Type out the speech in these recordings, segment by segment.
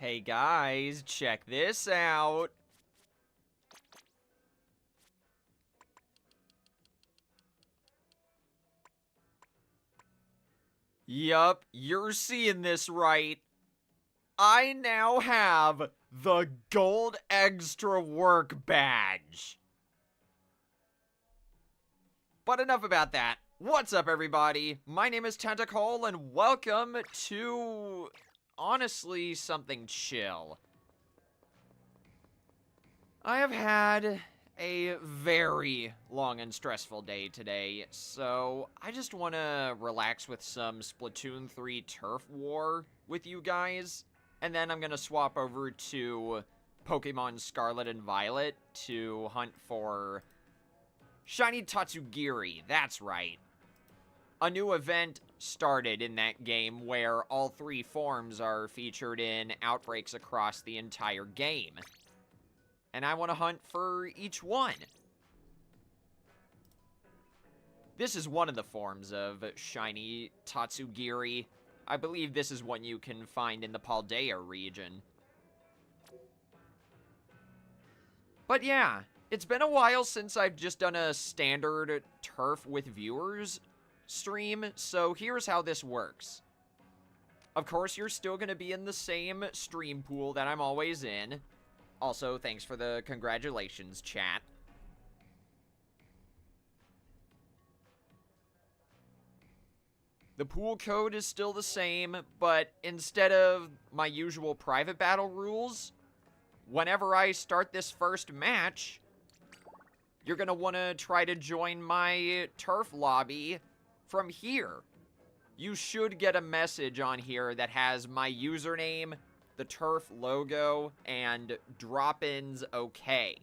Hey guys, check this out. Yup, you're seeing this right. I now have the Gold Extra Work Badge. But enough about that. What's up, everybody? My name is Tentacle, and welcome to, honestly, something chill. I have had a very long and stressful day today, so I just want to relax with some Splatoon 3 Turf War with you guys, and then I'm going to swap over to Pokemon Scarlet and Violet to hunt for Shiny Tatsugiri. That's right. A new event started in that game where all three forms are featured in outbreaks across the entire game. And I want to hunt for each one. This is one of the forms of Shiny Tatsugiri. I believe this is one you can find in the Paldea region. But yeah, it's been a while since I've just done a standard Turf with Viewers stream, so here's how this works. Of course, you're still going to be in the same stream pool that I'm always in. Also, thanks for the congratulations, chat. The pool code is still the same, but instead of my usual private battle rules, whenever I start this first match, you're going to want to try to join my turf lobby from here. You should get a message on here that has my username, the turf logo, and drop-ins okay.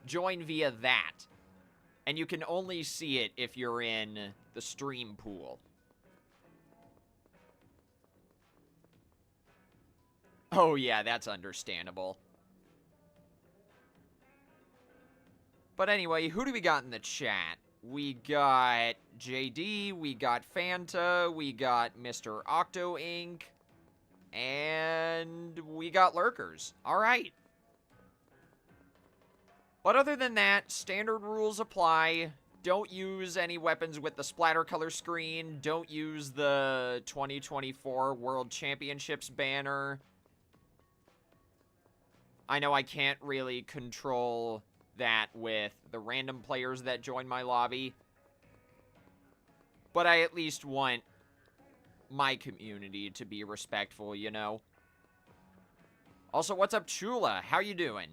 Join via that. And you can only see it if you're in the stream pool. Oh yeah, that's understandable. But anyway, who do we got in the chat? We got JD, we got Fanta, we got Mr. Octo Inc., and we got lurkers. Alright. But other than that, standard rules apply. Don't use any weapons with the Splattercolor Screen. Don't use the 2024 World Championships banner. I know I can't really control that with the random players that join my lobby, but I at least want my community to be respectful, you know? Also, what's up, Chula? How you doing?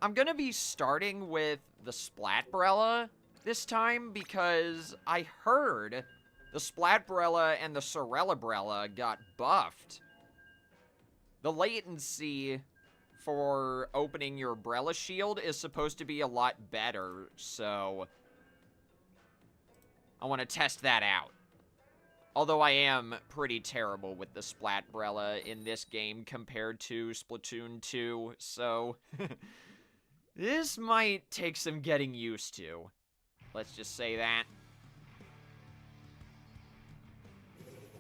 I'm gonna be starting with the Splatbrella this time because I heard the Splatbrella and the Sorelabrella got buffed. The latency for opening your Brella shield is supposed to be a lot better, so I want to test that out. Although I am pretty terrible with the Splatbrella in this game compared to Splatoon 2, so this might take some getting used to. Let's just say that.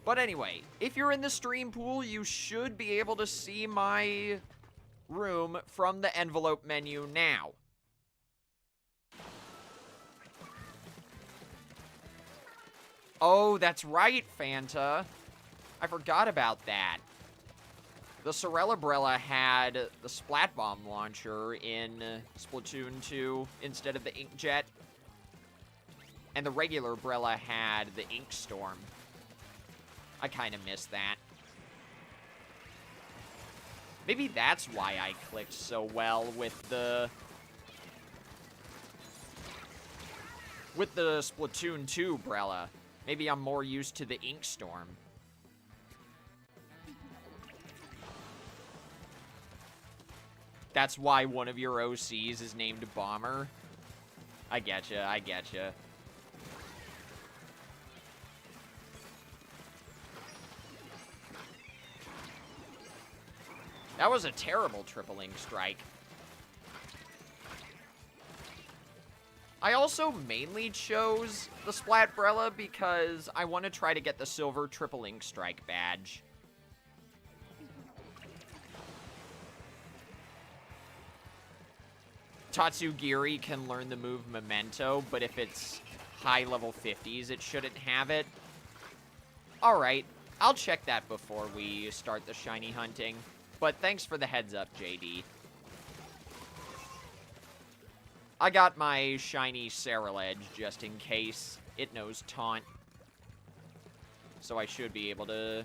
But anyway, if you're in the stream pool, you should be able to see my room from the envelope menu now. Oh, that's right, Fanta. I forgot about that. The Sorelabrella had the Splat Bomb launcher in Splatoon 2 instead of the Inkjet. And the regular Brella had the Ink Storm. I kind of missed that. Maybe that's why I clicked so well with the Splatoon 2 Brella. Maybe I'm more used to the Ink Storm. That's why one of your OCs is named Bomber. I getcha, I getcha. That was a terrible triple ink strike. I also mainly chose the Splatbrella because I want to try to get the silver triple ink strike badge. Tatsugiri can learn the move Memento, but if it's high level 50s, it shouldn't have it. Alright, I'll check that before we start the shiny hunting. But thanks for the heads up, JD. I got my shiny Ceruledge just in case it knows Taunt. So I should be able to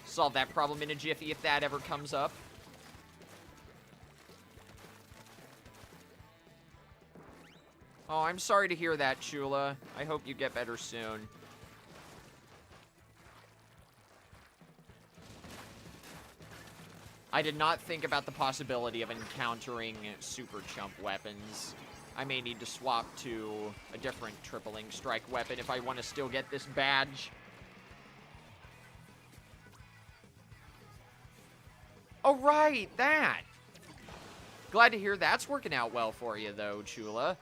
solve that problem in a jiffy if that ever comes up. Oh, I'm sorry to hear that, Chula. I hope you get better soon. I did not think about the possibility of encountering super chump weapons. I may need to swap to a different triple ink strike weapon if I want to still get this badge. Oh, right, that! Glad to hear that's working out well for you, though, Chula.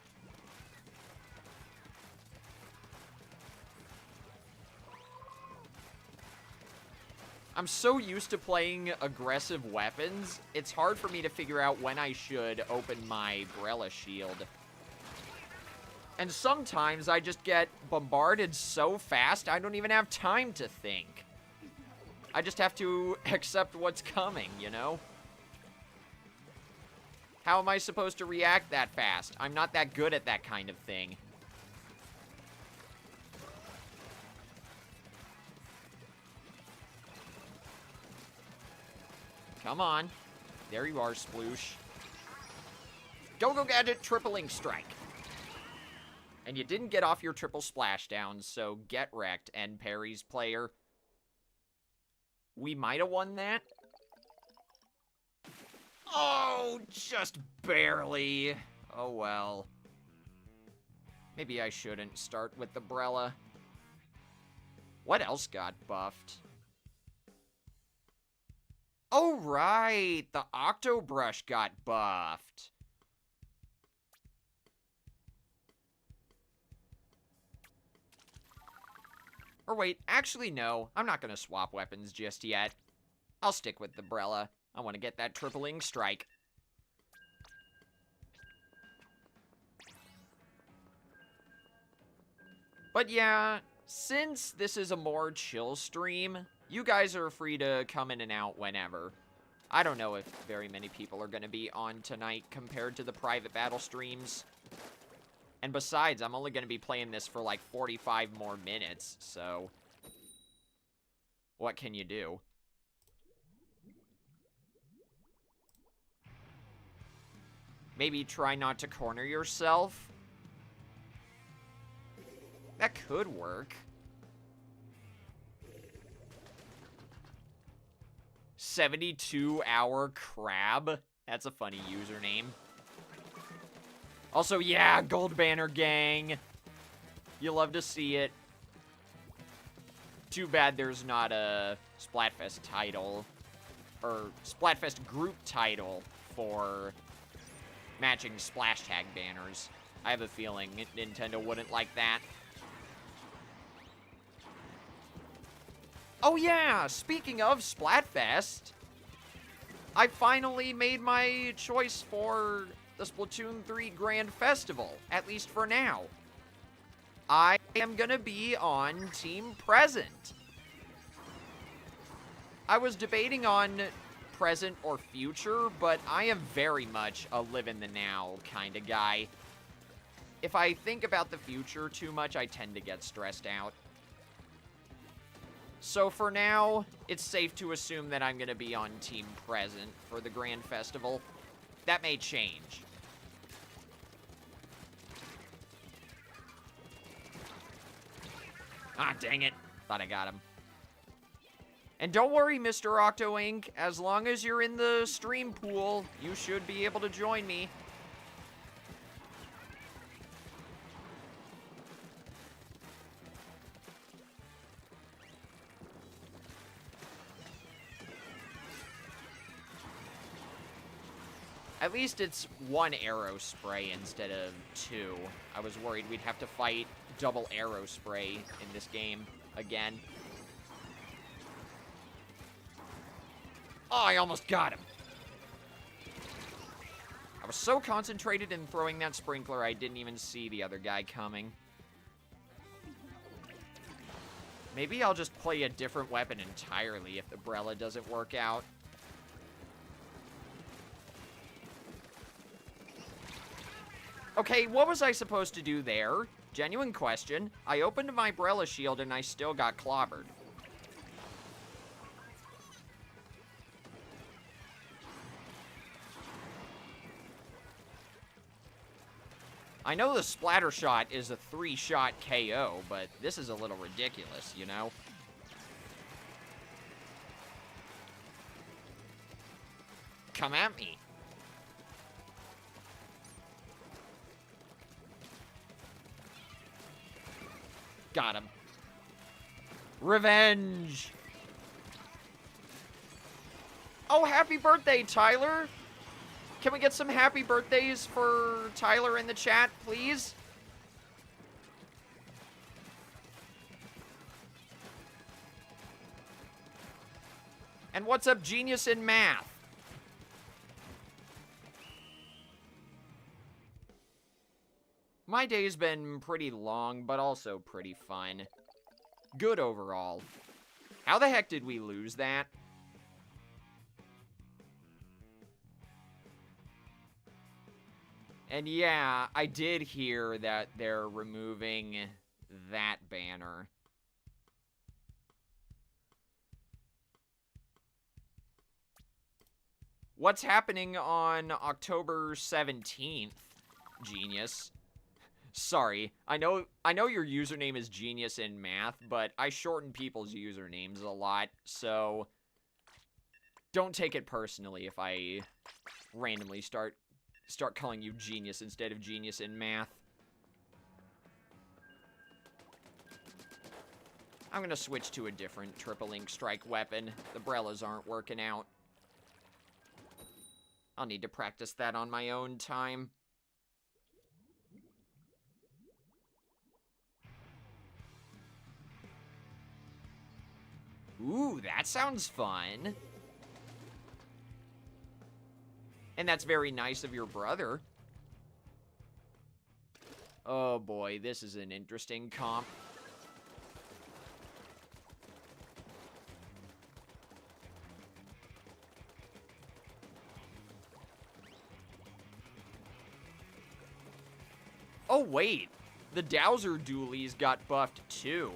I'm so used to playing aggressive weapons, it's hard for me to figure out when I should open my Brella shield. And sometimes I just get bombarded so fast, I don't even have time to think. I just have to accept what's coming, you know? How am I supposed to react that fast? I'm not that good at that kind of thing. Come on. There you are, Sploosh. Go Gadget, triple ink strike. And you didn't get off your triple splashdown, so get wrecked, N Parry's player. We might have won that. Oh, just barely. Oh, well. Maybe I shouldn't start with the Brella. What else got buffed? Oh, right. The Octobrush got buffed. Or wait, actually no. I'm not going to swap weapons just yet. I'll stick with the Brella. I want to get that triple ink strike. But yeah, since this is a more chill stream, you guys are free to come in and out whenever. I don't know if very many people are going to be on tonight compared to the private battle streams. And besides, I'm only going to be playing this for like 45 more minutes, so what can you do? Maybe try not to corner yourself? That could work. 72-hour crab? That's a funny username. Also, yeah, Gold Banner Gang. You love to see it. Too bad there's not a Splatfest title, or Splatfest group title for matching splash tag banners. I have a feeling Nintendo wouldn't like that. Oh yeah, speaking of Splatfest, I finally made my choice for the Splatoon 3 Grand Festival, at least for now. I am gonna be on Team Present. I was debating on present or future, but I am very much a live in the now kind of guy. If I think about the future too much, I tend to get stressed out. So for now, it's safe to assume that I'm gonna be on Team Present for the Grand Festival. That may change. Ah, dang it. Thought I got him. And don't worry, Mr. Octo Inc. As long as you're in the stream pool, you should be able to join me. At least it's one arrow spray instead of two. I was worried we'd have to fight double arrow spray in this game again. Oh, I almost got him. I was so concentrated in throwing that sprinkler, I didn't even see the other guy coming. Maybe I'll just play a different weapon entirely if the Brella doesn't work out. Okay, what was I supposed to do there? Genuine question. I opened my Brella shield and I still got clobbered. I know the splatter shot is a 3-shot KO, but this is a little ridiculous, you know? Come at me. Got him. Revenge! Oh, happy birthday, Tyler! Can we get some happy birthdays for Tyler in the chat, please? And what's up, Genius in Math? My day's been pretty long, but also pretty fun. Good overall. How the heck did we lose that? And yeah, I did hear that they're removing that banner. What's happening on October 17th, Genius? Sorry, I know your username is Genius in Math, but I shorten people's usernames a lot, so don't take it personally if I randomly start calling you Genius instead of Genius in Math. I'm gonna switch to a different triple ink strike weapon. The Brellas aren't working out. I'll need to practice that on my own time. Ooh, that sounds fun. And that's very nice of your brother. Oh boy, this is an interesting comp. Oh wait, the Dowser dualies got buffed too.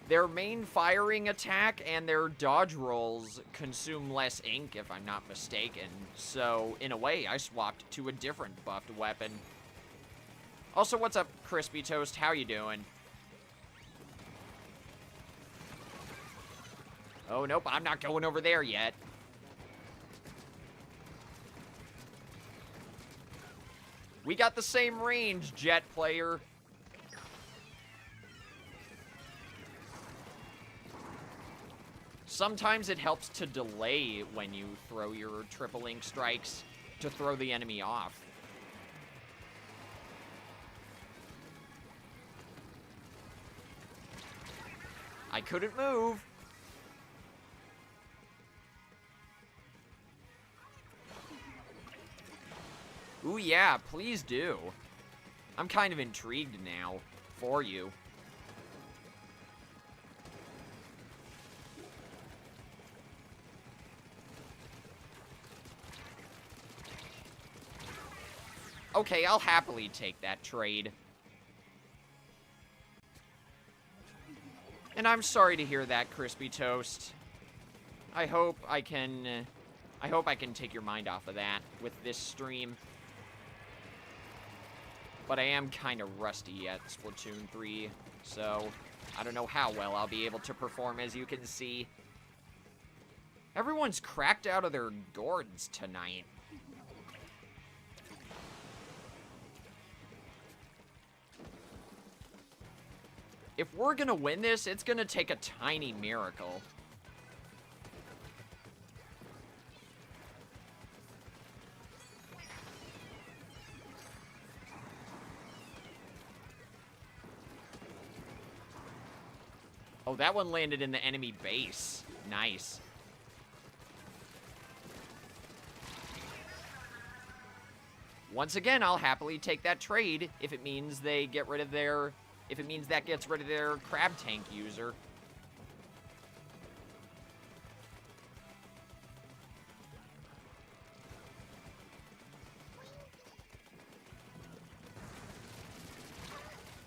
Their main firing attack and their dodge rolls consume less ink, if I'm not mistaken. So, in a way, I swapped to a different buffed weapon. Also, what's up, Crispy Toast? How you doing? Oh, nope, I'm not going over there yet. We got the same range, Jet player. Sometimes it helps to delay when you throw your triple ink strikes to throw the enemy off. I couldn't move. Ooh, yeah, please do. I'm kind of intrigued now for you. Okay, I'll happily take that trade. And I'm sorry to hear that, Crispy Toast. I hope I can take your mind off of that with this stream. But I am kind of rusty at Splatoon 3, so I don't know how well I'll be able to perform, as you can see. Everyone's cracked out of their gourds tonight. If we're gonna win this, it's gonna take a tiny miracle. Oh, that one landed in the enemy base. Nice. Once again, I'll happily take that trade if it means they get rid of their... If it means that gets rid of their crab tank user.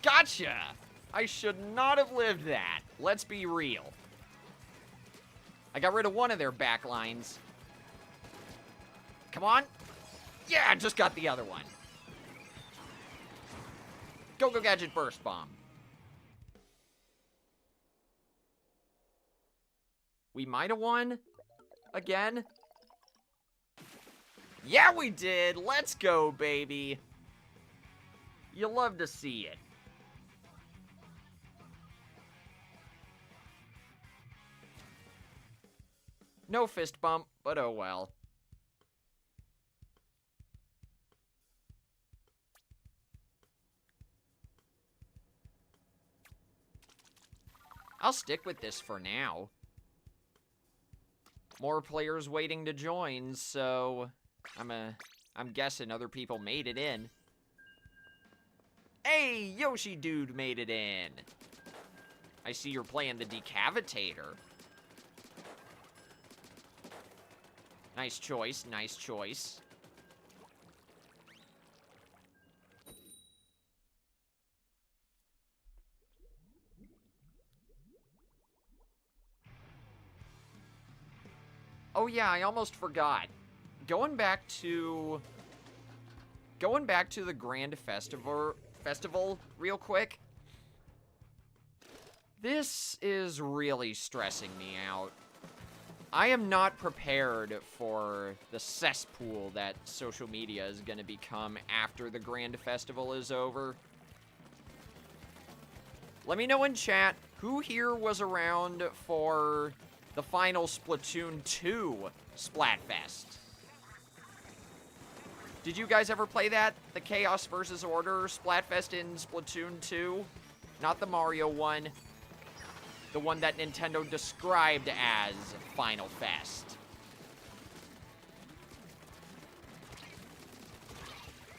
Gotcha! I should not have lived that. Let's be real. I got rid of one of their back lines. Come on. Yeah, I just got the other one. Go-Go Gadget Burst Bomb. We might have won. Again. Yeah, we did. Let's go, baby. You love to see it. No fist bump, but oh well. I'll stick with this for now. More players waiting to join, so I'm guessing other people made it in. Hey, Yoshi dude made it in. I see you're playing the Decavitator. Nice choice, nice choice. Oh yeah, I almost forgot. Going back to the Grand Festival real quick. This is really stressing me out. I am not prepared for the cesspool that social media is going to become after the Grand Festival is over. Let me know in chat who here was around for the final Splatoon 2 Splatfest. Did you guys ever play that? The Chaos vs. Order Splatfest in Splatoon 2? Not the Mario one. The one that Nintendo described as Final Fest.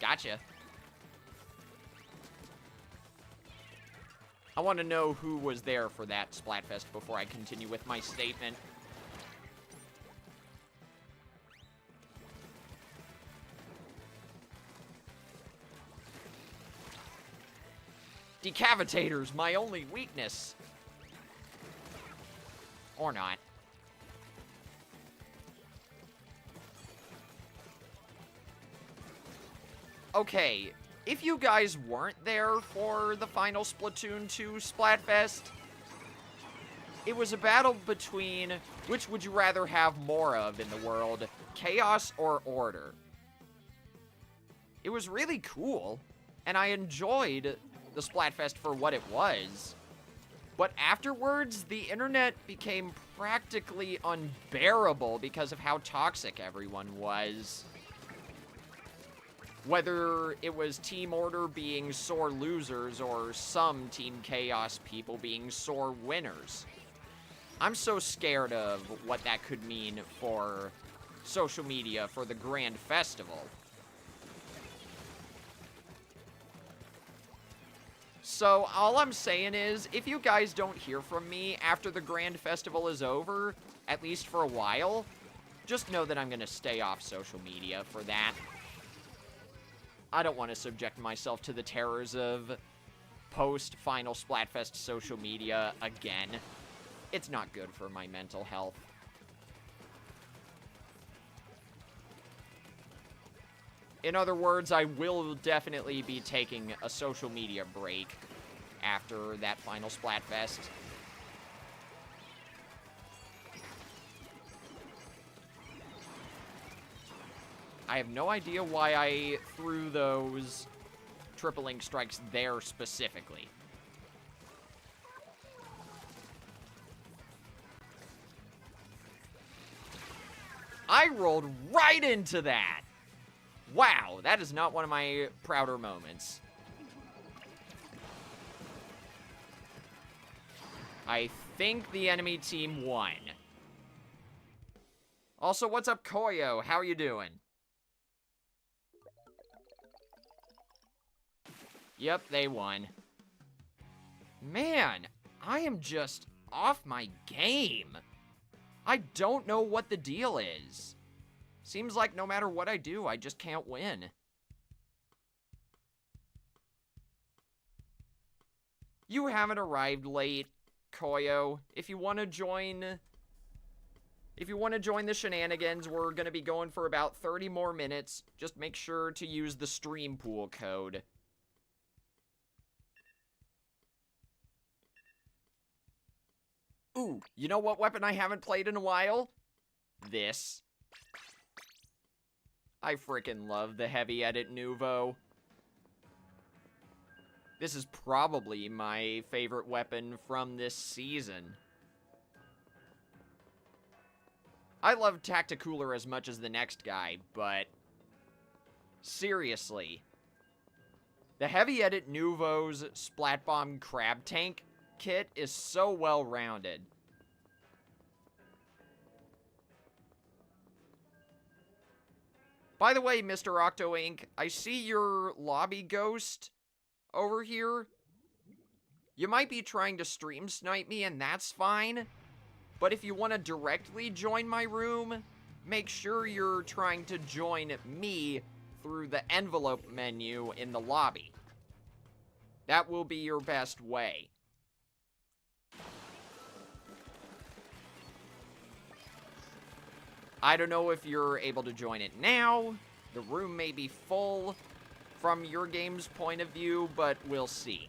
Gotcha. I want to know who was there for that Splatfest before I continue with my statement. Decavitator's my only weakness. Or not. Okay, if you guys weren't there for the final Splatoon 2 Splatfest, it was a battle between which would you rather have more of in the world, Chaos or Order. It was really cool, and I enjoyed the Splatfest for what it was. But afterwards, the internet became practically unbearable because of how toxic everyone was. Whether it was Team Order being sore losers or some Team Chaos people being sore winners. I'm so scared of what that could mean for social media for the Grand Festival. So, all I'm saying is, if you guys don't hear from me after the Grand Festival is over, at least for a while, just know that I'm going to stay off social media for that. I don't want to subject myself to the terrors of post-final Splatfest social media again. It's not good for my mental health. In other words, I will definitely be taking a social media break after that final Splatfest. I have no idea why I threw those triple ink strikes there specifically. I rolled right into that! Wow, that is not one of my prouder moments. I think the enemy team won. Also, what's up, Koyo? How are you doing? Yep, they won. Man, I am just off my game. I don't know what the deal is. Seems like no matter what I do, I just can't win. You haven't arrived late, Koyo. If you want to join the shenanigans, we're going to be going for about 30 more minutes. Just make sure to use the stream pool code. Ooh, you know what weapon I haven't played in a while? This. I freaking love the Heavy Edit Nouveau. This is probably my favorite weapon from this season. I love Tacticooler as much as the next guy, but seriously, the Heavy Edit Nouveau's Splat Bomb Crab Tank kit is so well-rounded. By the way, Mr. Octo Inc., I see your lobby ghost over here. You might be trying to stream snipe me, and that's fine. But if you want to directly join my room, make sure you're trying to join me through the envelope menu in the lobby. That will be your best way. I don't know if you're able to join it now. The room may be full from your game's point of view, but we'll see.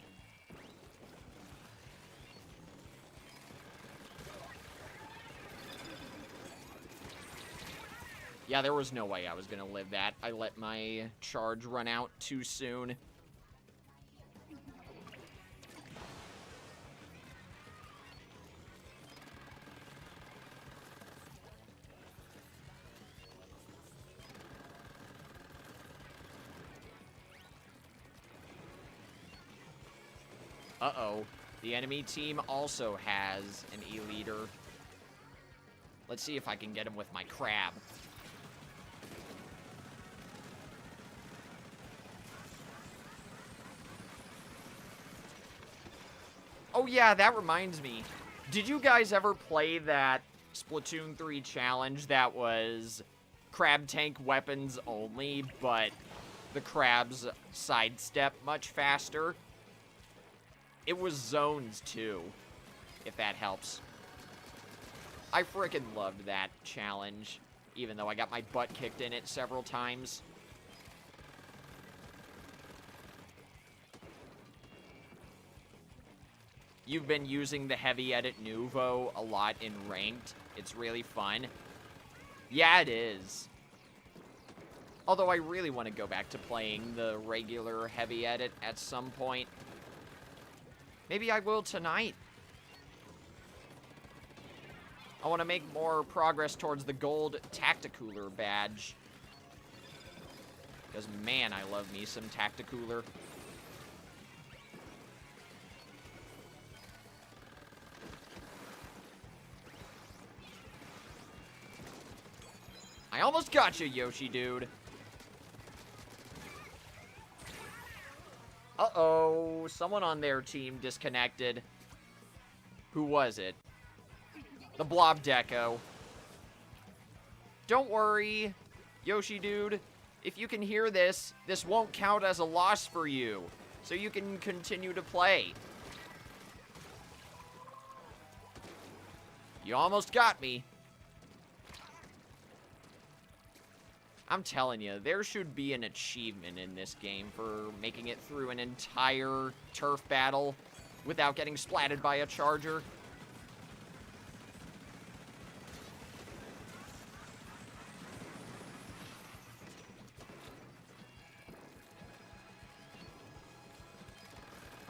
Yeah, there was no way I was gonna live that. I let my charge run out too soon. Uh-oh. The enemy team also has an E-leader. Let's see if I can get him with my crab. Oh yeah, that reminds me. Did you guys ever play that Splatoon 3 challenge that was crab tank weapons only, but the crabs sidestep much faster? It was zones too, if that helps. I frickin' loved that challenge, even though I got my butt kicked in it several times. You've been using the Heavy Edit Nouveau a lot in Ranked. It's really fun. Yeah, it is. Although I really want to go back to playing the regular Heavy Edit at some point. Maybe I will tonight. I want to make more progress towards the gold Tacticooler badge. Because, man, I love me some Tacticooler. I almost got you, Yoshi dude. Uh-oh, someone on their team disconnected. Who was it? The Blob Deco. Don't worry, Yoshi dude. If you can hear this, this won't count as a loss for you. So you can continue to play. You almost got me. I'm telling you, there should be an achievement in this game for making it through an entire turf battle without getting splatted by a charger.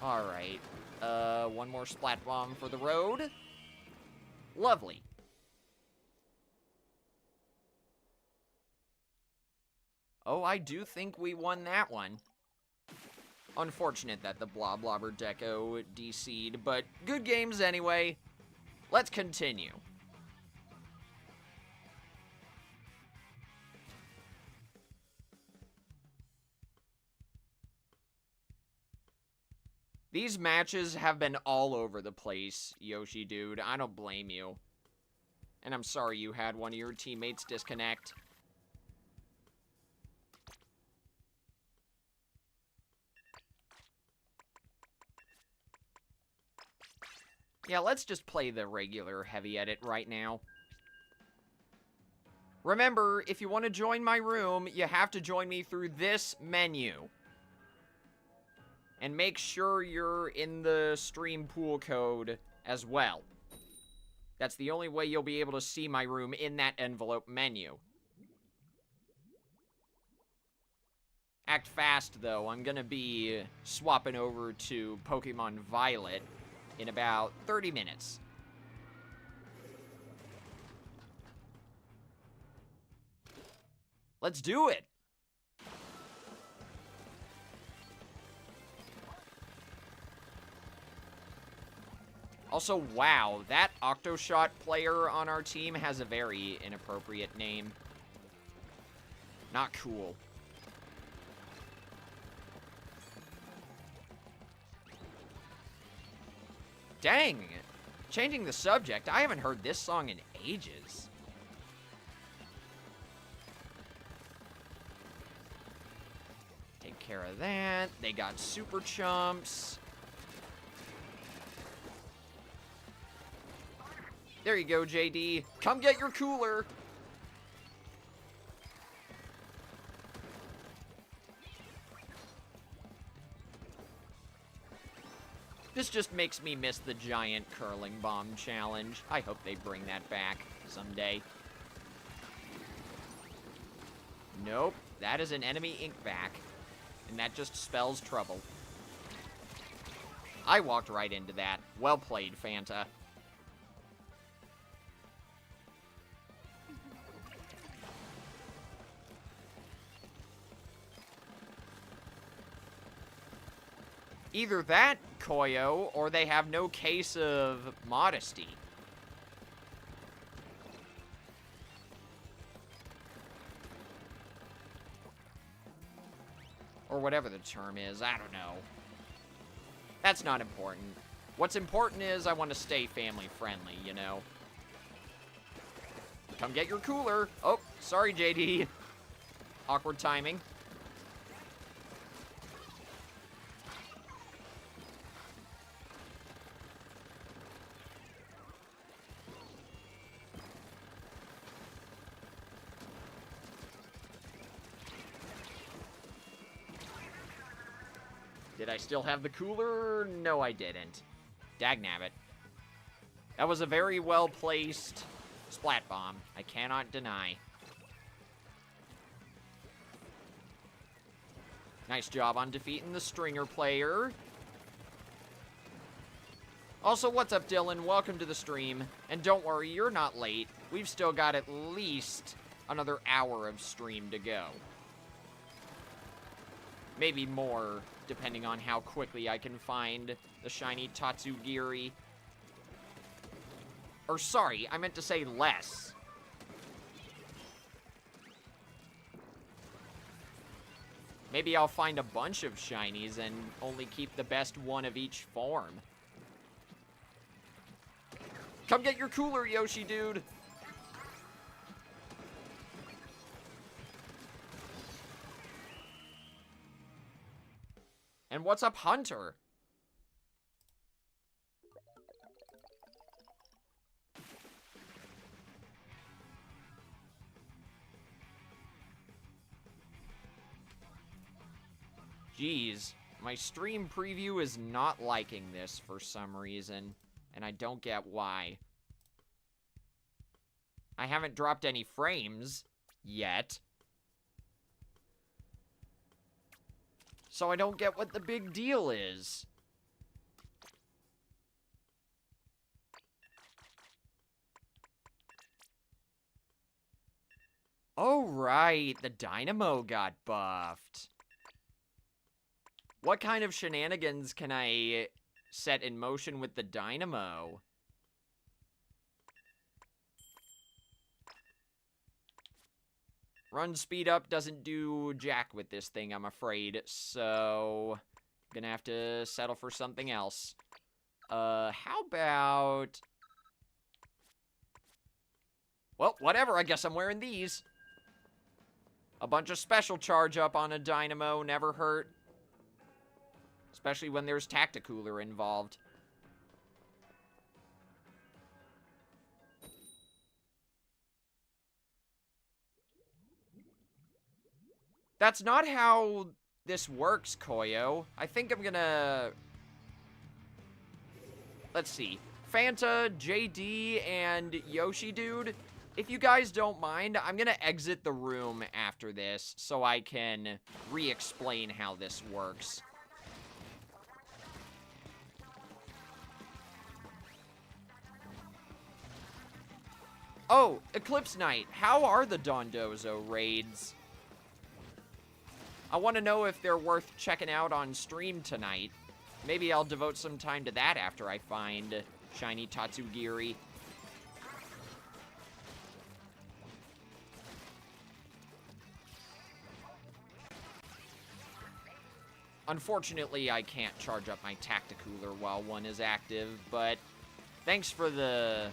Alright, one more splat bomb for the road. Lovely. Oh, I do think we won that one. Unfortunate that the Bloblobber Deco DC'd, but good games anyway. let's continue. These matches have been all over the place, Yoshi dude. I don't blame you. And I'm sorry you had one of your teammates disconnect. Yeah, let's just play the regular heavy edit right now. Remember, if you want to join my room, you have to join me through this menu. And make sure you're in the stream pool code as well. That's the only way you'll be able to see my room in that envelope menu. Act fast, though. I'm gonna be swapping over to Pokemon Violet in about 30 minutes. Let's do it! Also, wow, that Octoshot player on our team has a very inappropriate name. Not cool. Dang! Changing the subject, I haven't heard this song in ages. Take care of that. They got super chumps. There you go, JD. Come get your cooler. This just makes me miss the giant curling bomb challenge. I hope they bring that back someday. Nope, that is an enemy inkback, and that just spells trouble. I walked right into that. Well played, Fanta. Either that, Koyo, or they have no case of modesty. Or whatever the term is, I don't know. That's not important. What's important is I want to stay family friendly, you know? Come get your cooler. Oh, sorry, JD. Awkward timing. Did I still have the cooler? No, I didn't. Dagnabbit. That was a very well-placed splat bomb. I cannot deny. Nice job on defeating the stringer player. Also, what's up, Dylan? Welcome to the stream. And don't worry, you're not late. We've still got at least another hour of stream to go. Maybe more, depending on how quickly I can find the shiny Tatsugiri. Or sorry, I meant to say less. Maybe I'll find a bunch of shinies and only keep the best one of each form. Come get your cooler, Yoshi dude! And what's up, Hunter? Jeez, my stream preview is not liking this for some reason, and I don't get why. I haven't dropped any frames yet. So I don't get what the big deal is. Oh, right. The Dynamo got buffed. What kind of shenanigans can I set in motion with the Dynamo? Run speed up doesn't do jack with this thing, I'm afraid. So, gonna have to settle for something else. How about... Well, whatever, I guess I'm wearing these. A bunch of special charge up on a dynamo never hurt. Especially when there's Tacticooler involved. That's not how this works, Koyo. I think I'm gonna... Let's see. Fanta, JD, and Yoshi Dude, if you guys don't mind, I'm gonna exit the room after this so I can re-explain how this works. Oh, Eclipse Knight, how are the Dondozo raids? I want to know if they're worth checking out on stream tonight. Maybe I'll devote some time to that after I find Shiny Tatsugiri. Unfortunately, I can't charge up my Tacticooler while one is active, but thanks for the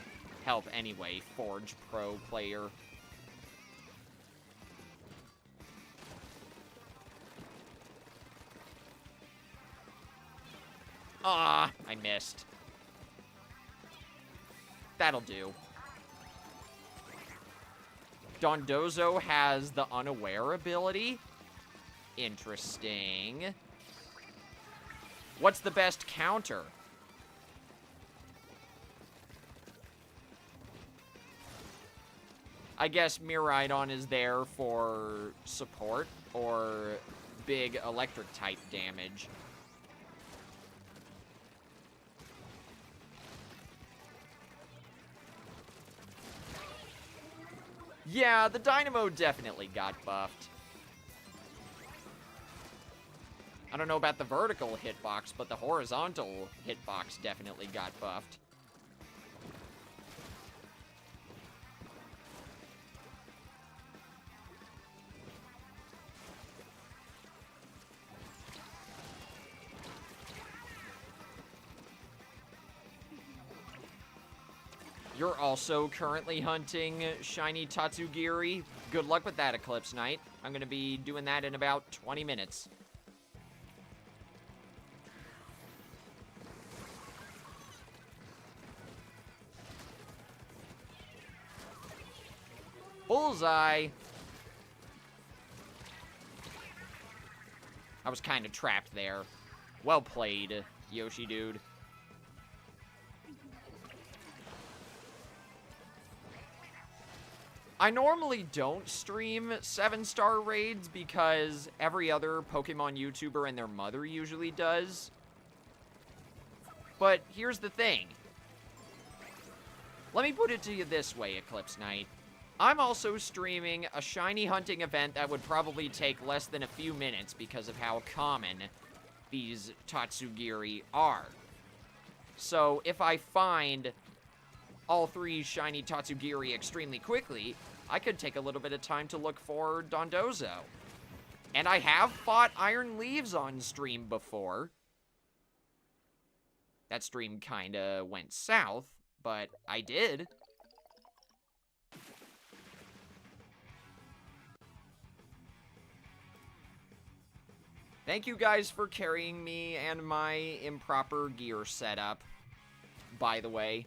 help anyway, Forge Pro player. Ah, I missed. That'll do. Dondozo has the Unaware ability. Interesting. What's the best counter? I guess Miraidon is there for support or big electric type damage. Yeah, the Dynamo definitely got buffed. I don't know about the vertical hitbox, but the horizontal hitbox definitely got buffed. You're also currently hunting Shiny Tatsugiri. Good luck with that, Eclipse Knight. I'm going to be doing that in about 20 minutes. Bullseye! I was kind of trapped there. Well played, Yoshi Dude. I normally don't stream 7-star raids because every other Pokemon YouTuber and their mother usually does. But here's the thing. Let me put it to you this way, Eclipse Knight. I'm also streaming a shiny hunting event that would probably take less than a few minutes because of how common these Tatsugiri are. So if I find all 3 shiny Tatsugiri extremely quickly, I could take a little bit of time to look for Dondozo. And I have fought Iron Leaves on stream before. That stream kinda went south, but I did. Thank you guys for carrying me and my improper gear setup, by the way.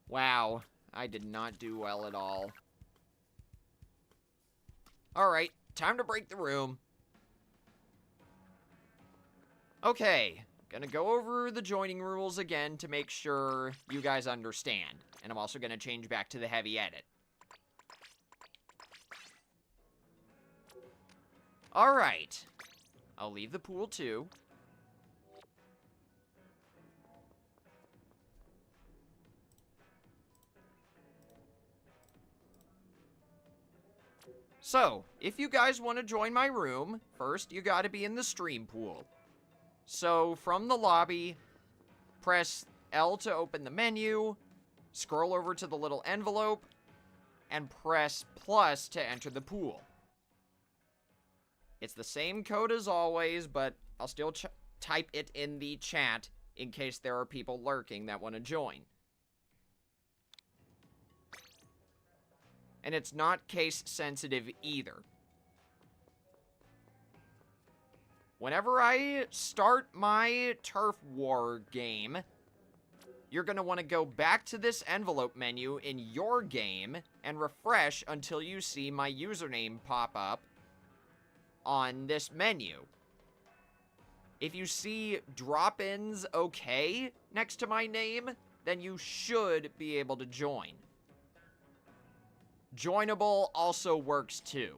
Wow, I did not do well at all. Alright, time to break the room. Okay, gonna go over the joining rules again to make sure you guys understand. And I'm also gonna change back to the heavy edit. Alright, I'll leave the pool too. So, if you guys want to join my room, first you gotta be in the stream pool. So, from the lobby, press L to open the menu, scroll over to the little envelope, and press plus to enter the pool. It's the same code as always, but I'll still type it in the chat in case there are people lurking that want to join. And it's not case sensitive either. Whenever I start my Turf War game, you're going to want to go back to this envelope menu in your game and refresh until you see my username pop up on this menu. If you see drop-ins okay next to my name, then you should be able to join. Joinable also works too.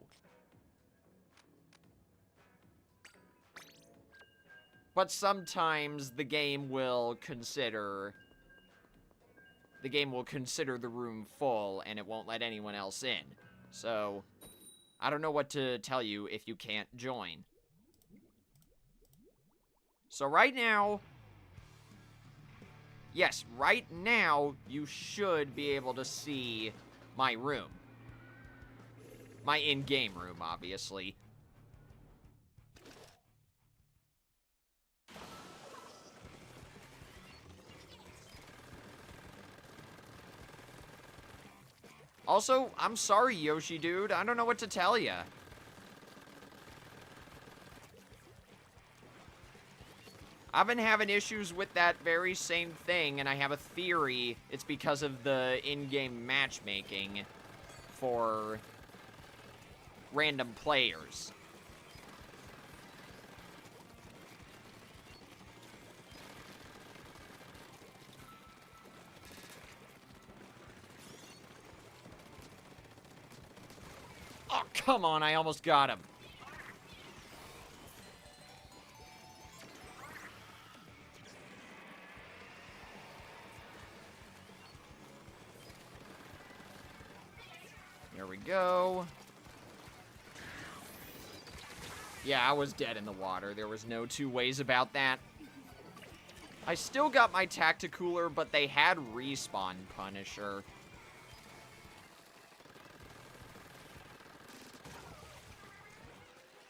But sometimes the game will consider the room full and it won't let anyone else in. So, I don't know what to tell you if you can't join. So right now, yes, right now you should be able to see my room. My in-game room, obviously. Also, I'm sorry, Yoshi dude. I don't know what to tell ya. I've been having issues with that very same thing, and I have a theory it's because of the in-game matchmaking for random players. Oh, come on, I almost got him. There we go. Yeah, I was dead in the water. There was no two ways about that. I still got my Tacticooler, but they had Respawn Punisher.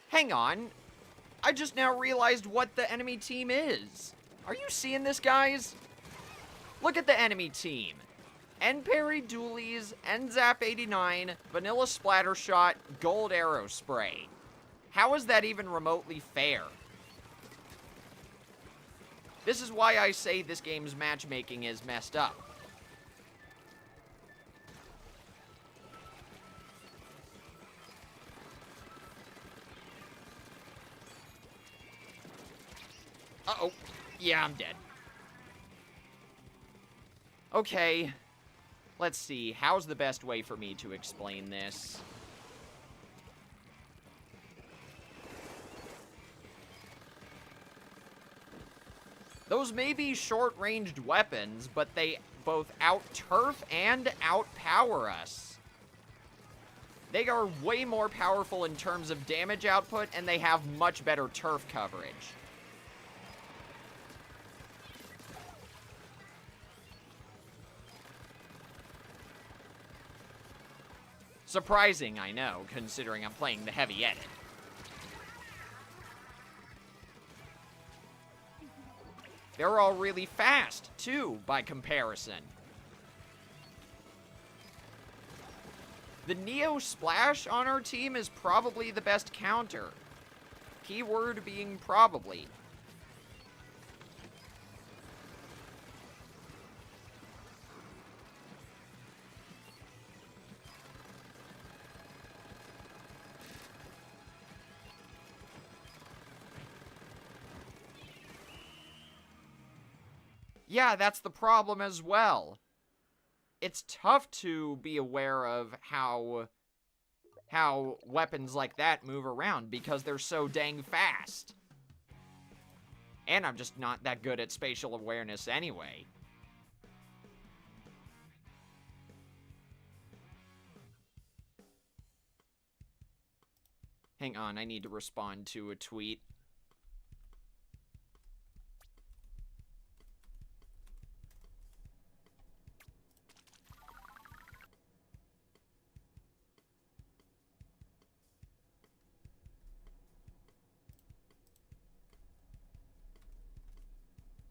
Hang on. I just now realized what the enemy team is. Are you seeing this, guys? Look at the enemy team. N-Parry Dualies, N-Zap 89, Vanilla Splattershot, Gold Arrow Spray. How is that even remotely fair? This is why I say this game's matchmaking is messed up. Uh-oh. Yeah, I'm dead. Okay. Let's see. How's the best way for me to explain this? Those may be short-ranged weapons, but they both out-turf and out-power us. They are way more powerful in terms of damage output, and they have much better turf coverage. Surprising, I know, considering I'm playing the heavy edit. They're all really fast, too, by comparison. The Neo Splash on our team is probably the best counter. Keyword being probably. Yeah, that's the problem as well. It's tough to be aware of how weapons like that move around because they're so dang fast. And I'm just not that good at spatial awareness anyway. Hang on, I need to respond to a tweet.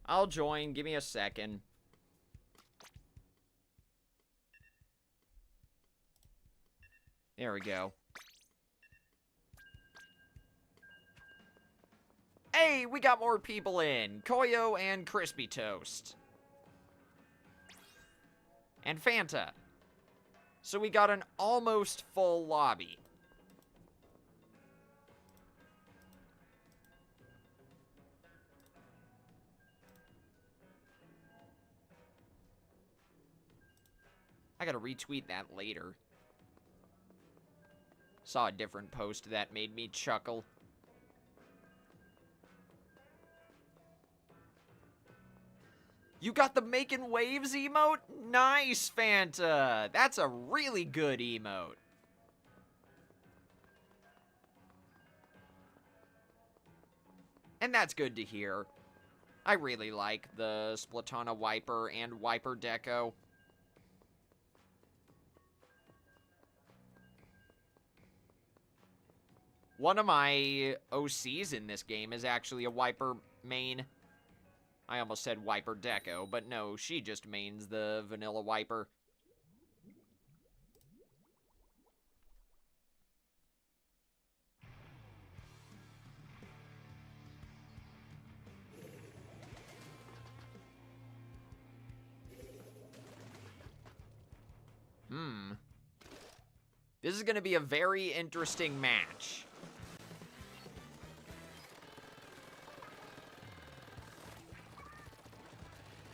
I'll join. Give me a second. There we go. Hey, we got more people in. Koyo and Crispy Toast. And Fanta. So we got an almost full lobby. I gotta retweet that later. Saw a different post that made me chuckle. You got the making waves emote? Nice, Fanta! That's a really good emote. And that's good to hear. I really like the Splatana Wiper and Wiper Deco. One of my OCs in this game is actually a Wiper main. I almost said Wiper Deco, but no, she just mains the vanilla Wiper. This is going to be a very interesting match.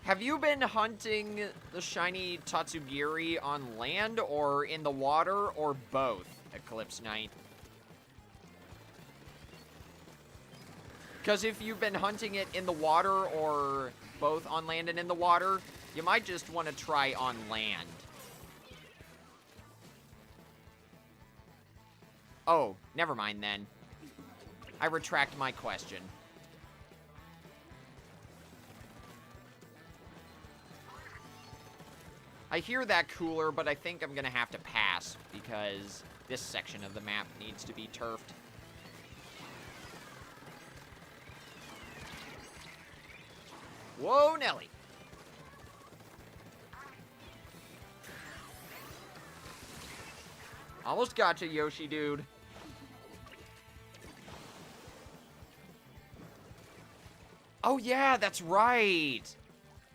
Have you been hunting the shiny Tatsugiri on land or in the water or both, Eclipse Knight? Because if you've been hunting it in the water or both on land and in the water, you might just want to try on land. Oh, never mind then. I retract my question. I hear that cooler, but I think I'm going to have to pass because this section of the map needs to be turfed. Whoa, Nelly. Almost gotcha, Yoshi, dude. Oh, yeah, that's right.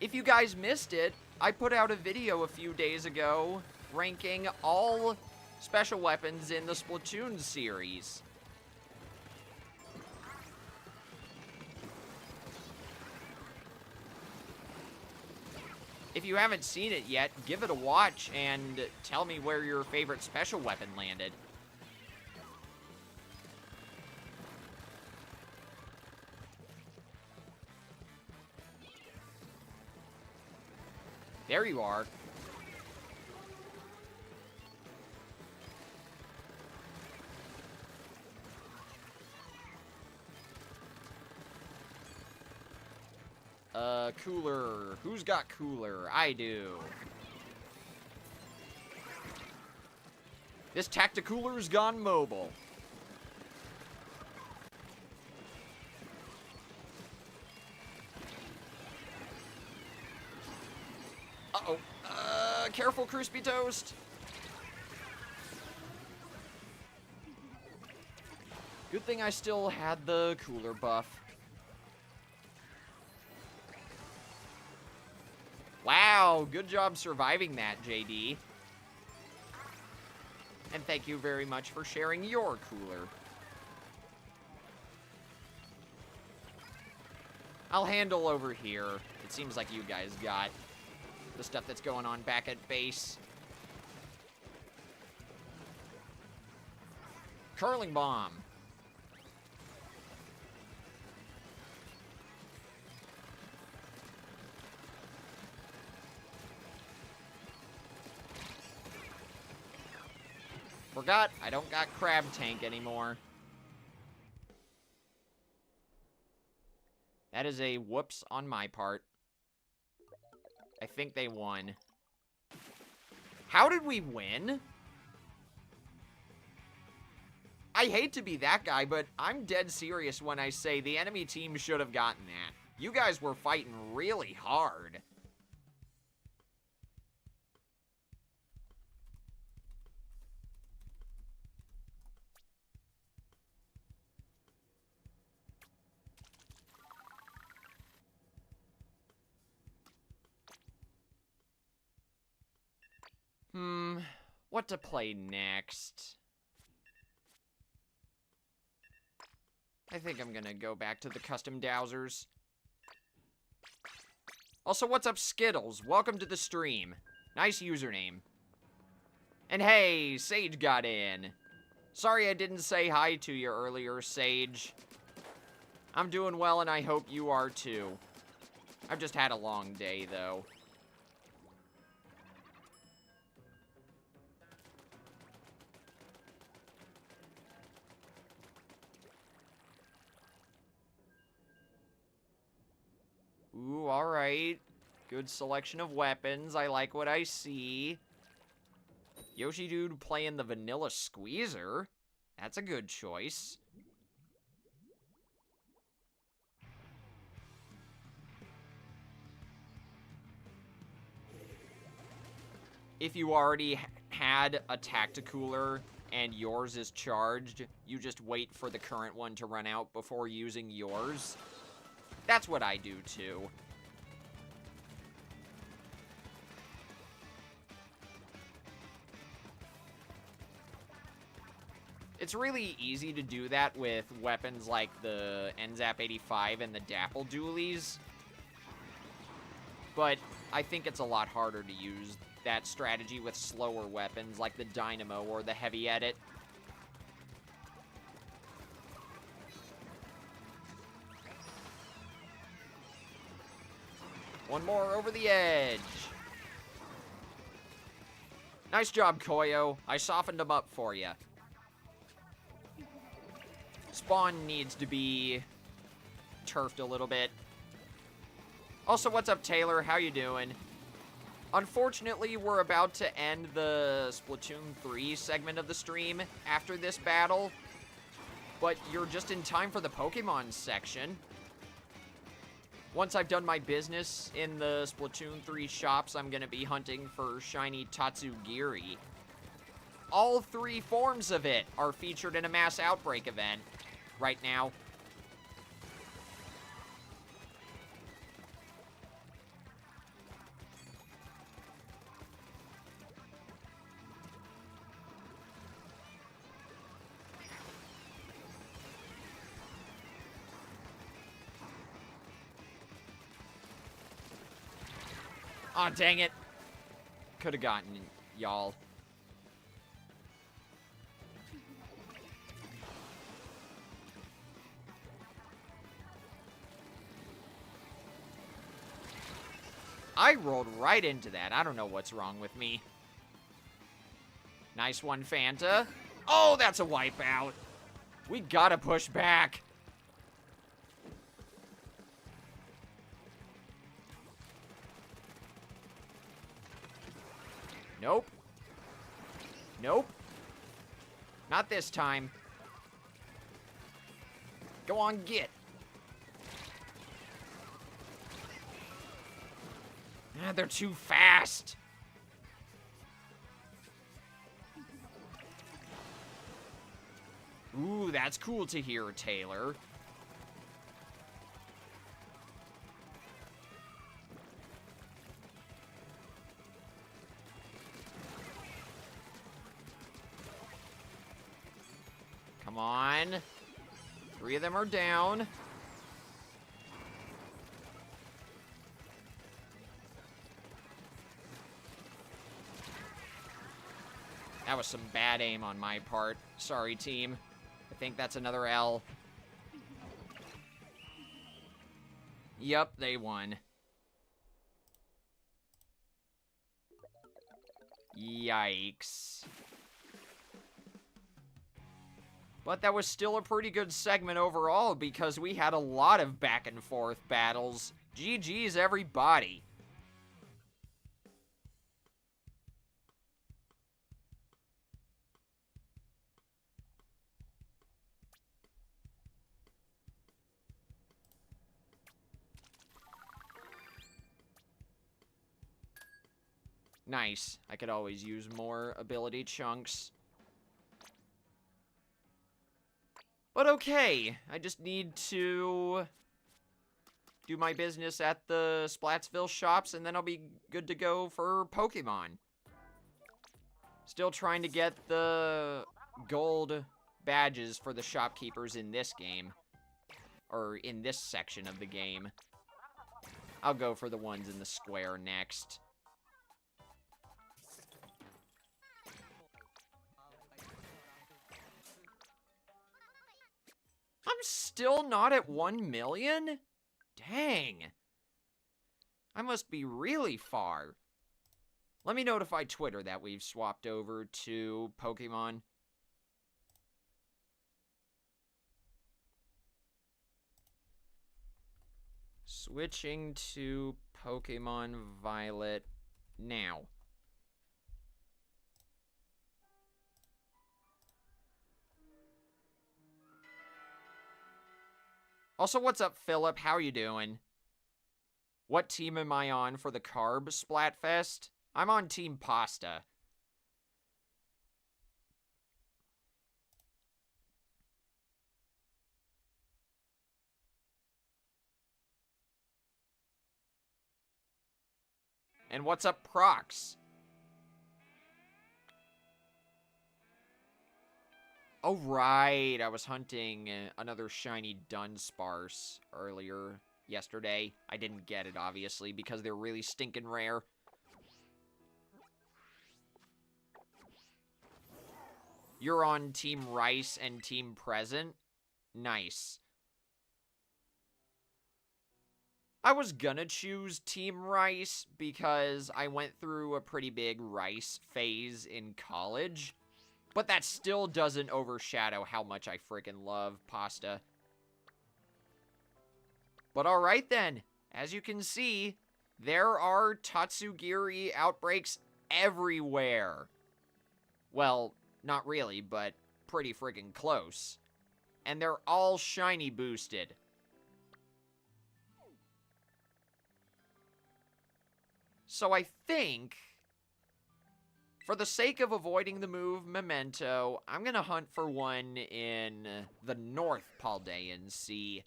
If you guys missed it, I put out a video a few days ago ranking all special weapons in the Splatoon series. If you haven't seen it yet, give it a watch and tell me where your favorite special weapon landed. There you are. Cooler. Who's got cooler? I do. This Tacticooler's gone mobile. Uh-oh. Careful, Crispy Toast. Good thing I still had the cooler buff. Wow, good job surviving that, JD. And thank you very much for sharing your cooler. I'll handle over here. It seems like you guys got the stuff that's going on back at base. Curling Bomb. Forgot, I don't got Crab Tank anymore. That is a whoops on my part. I think they won. How did we win? I hate to be that guy, but I'm dead serious when I say the enemy team should have gotten that. You guys were fighting really hard. What to play next? I think I'm gonna go back to the custom dowsers. Also, what's up, Skittles? Welcome to the stream. Nice username. And hey, Sage got in. Sorry I didn't say hi to you earlier, Sage. I'm doing well, and I hope you are too. I've just had a long day, though. Ooh, alright. Good selection of weapons. I like what I see. Yoshi Dude playing the Vanilla Squeezer. That's a good choice. If you already had a Tacticooler and yours is charged, you just wait for the current one to run out before using yours. That's what I do, too. It's really easy to do that with weapons like the NZAP 85 and the Dapple Dualies. But I think it's a lot harder to use that strategy with slower weapons like the Dynamo or the Heavy Edit. One more over the edge. Nice job, Koyo. I softened him up for you. Spawn needs to be turfed a little bit. Also, what's up, Taylor? How you doing? Unfortunately, we're about to end the Splatoon 3 segment of the stream after this battle, but you're just in time for the Pokemon section. Once I've done my business in the Splatoon 3 shops, I'm going to be hunting for shiny Tatsugiri. All 3 forms of it are featured in a Mass Outbreak event right now. Aw, oh, dang it. Could have gotten y'all. I rolled right into that. I don't know what's wrong with me. Nice one, Fanta. Oh, that's a wipeout. We gotta push back. Nope. Nope. Not this time. Go on, get. Ah, they're too fast. Ooh, that's cool to hear, Taylor. Come on. 3 of them are down. That was some bad aim on my part. Sorry, team. I think that's another L. Yup, they won. Yikes. But that was still a pretty good segment overall because we had a lot of back and forth battles. GG's, everybody. Nice. I could always use more ability chunks. But okay, I just need to do my business at the Splatsville shops, and then I'll be good to go for Pokemon. Still trying to get the gold badges for the shopkeepers in this game. Or in this section of the game. I'll go for the ones in the square next. I'm still not at 1 million? Dang. I must be really far. Let me notify Twitter that we've swapped over to Pokemon. Switching to Pokemon Violet now. Also, what's up, Philip? How you doing? What team am I on for the Carb Splatfest? I'm on Team Pasta. And what's up, Prox? Oh, right. I was hunting another shiny Dunsparce earlier yesterday. I didn't get it, obviously, because they're really stinking rare. You're on Team Rice and Team Present? Nice. I was gonna choose Team Rice because I went through a pretty big Rice phase in college. But that still doesn't overshadow how much I freaking love Pasta. But alright then, as you can see, there are Tatsugiri outbreaks everywhere. Well, not really, but pretty freaking close. And they're all shiny boosted. So I think, for the sake of avoiding the move Memento, I'm gonna hunt for one in the North Paldean Sea.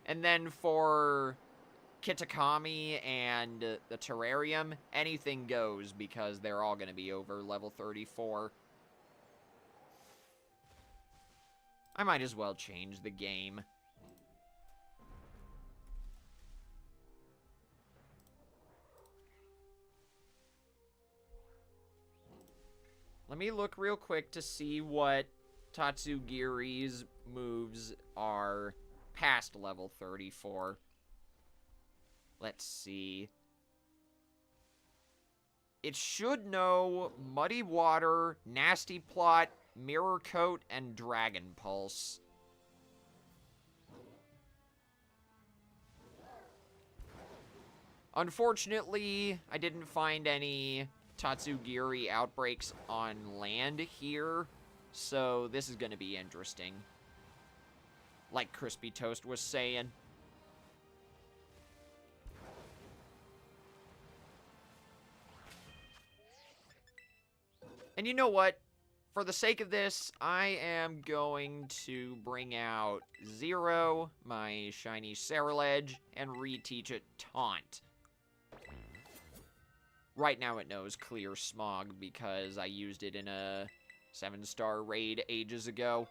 And then for Kitakami and the Terrarium, anything goes because they're all gonna be over level 34. I might as well change the game. Let me look real quick to see what Tatsugiri's moves are past level 34. Let's see. It should know Muddy Water, Nasty Plot, Mirror Coat, and Dragon Pulse. Unfortunately, I didn't find any Tatsugiri outbreaks on land here, so this is going to be interesting. Like Crispy Toast was saying. And you know what? For the sake of this, I am going to bring out Zero, my shiny Ceruledge, and reteach it Taunt. Right now it knows Clear Smog because I used it in a 7-star raid ages ago.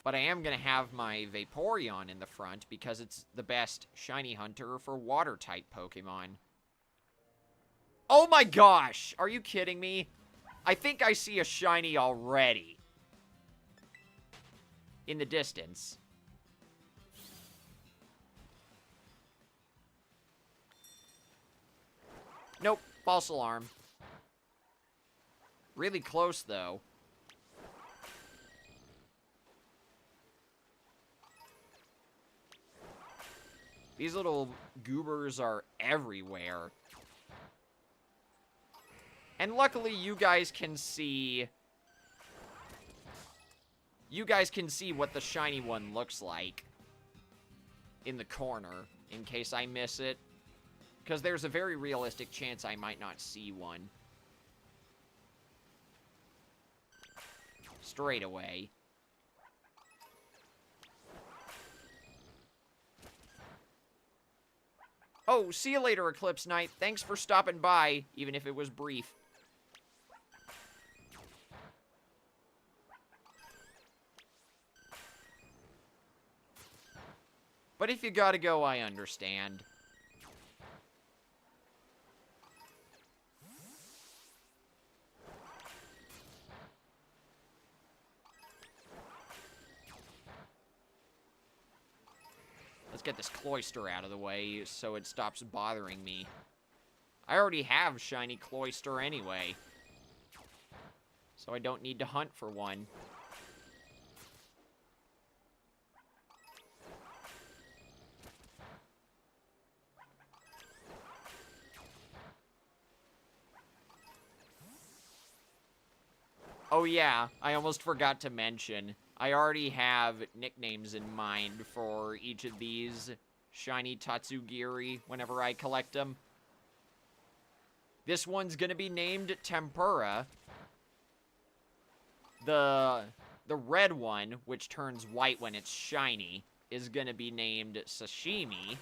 But I am going to have my Vaporeon in the front because it's the best shiny hunter for water-type Pokemon. Oh my gosh! Are you kidding me? I think I see a shiny already. In the distance. Nope, false alarm. Really close, though. These little goobers are everywhere. And luckily, you guys can see what the shiny one looks like in the corner, in case I miss it. Because there's a very realistic chance I might not see one. Straight away. Oh, see you later, Eclipse Knight. Thanks for stopping by, even if it was brief. But if you gotta go, I understand. Let's get this Cloyster out of the way so it stops bothering me. I already have shiny Cloyster anyway, so I don't need to hunt for one. Oh yeah, I almost forgot to mention, I already have nicknames in mind for each of these shiny Tatsugiri whenever I collect them. This one's gonna be named Tempura. The red one, which turns white when it's shiny, is gonna be named Sashimi.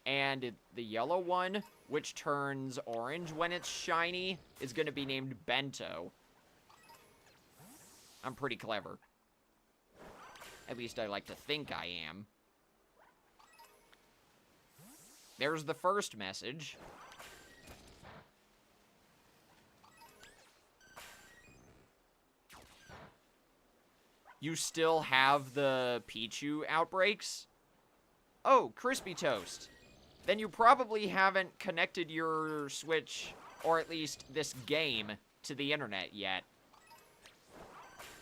And the yellow one, which turns orange when it's shiny, is gonna be named Bento. I'm pretty clever. At least I like to think I am. There's the first message. You still have the Pichu outbreaks? Oh, Crispy Toast. Then you probably haven't connected your Switch, or at least this game, to the internet yet.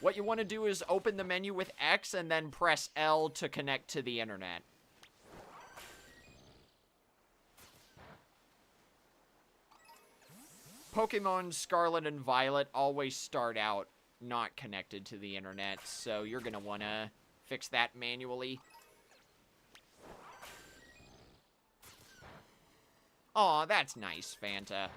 What you want to do is open the menu with X and then press L to connect to the internet. Pokemon Scarlet and Violet always start out not connected to the internet, so you're going to want to fix that manually. Aw, that's nice, Fanta.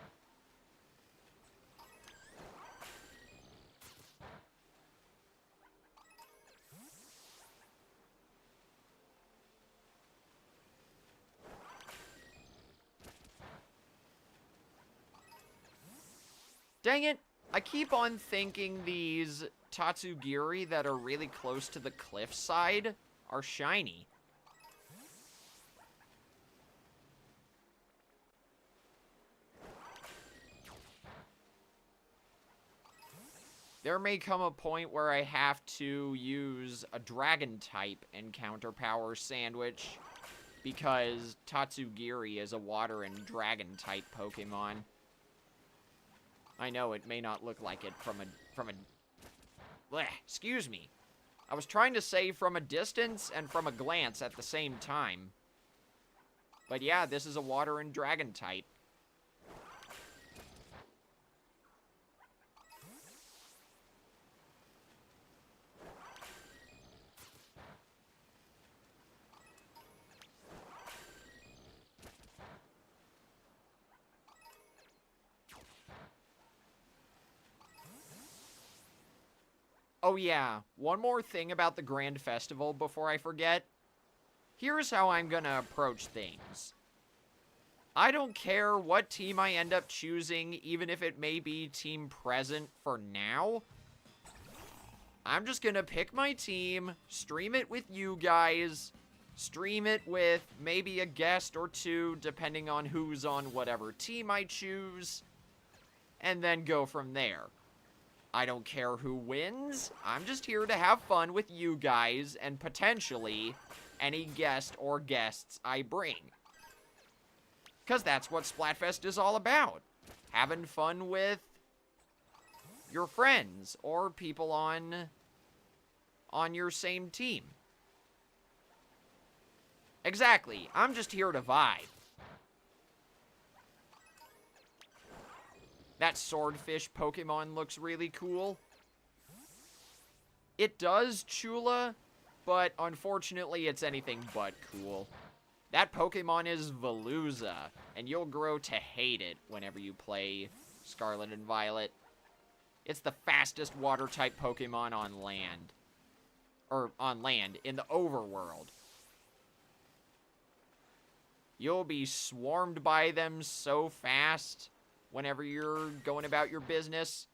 Dang it, I keep on thinking these Tatsugiri that are really close to the cliffside are shiny. There may come a point where I have to use a dragon-type encounter power sandwich, because Tatsugiri is a water and dragon-type Pokemon. I know, it may not look like it from a... Blech, excuse me. I was trying to say from a distance and from a glance at the same time. But yeah, this is a water and dragon type. Oh yeah, one more thing about the Grand Festival before I forget. Here's how I'm gonna approach things. I don't care what team I end up choosing, even if it may be Team Present for now. I'm just gonna pick my team, stream it with you guys, stream it with maybe a guest or two, depending on who's on whatever team I choose, and then go from there. I don't care who wins. I'm just here to have fun with you guys and potentially any guest or guests I bring. Because that's what Splatfest is all about. Having fun with your friends or people on your same team. Exactly. I'm just here to vibe. That swordfish Pokemon looks really cool. It does, Chula, but unfortunately it's anything but cool. That Pokemon is Veluza, and you'll grow to hate it whenever you play Scarlet and Violet. It's the fastest water-type Pokemon on land. Or, on land, in the overworld. You'll be swarmed by them so fast whenever you're going about your business.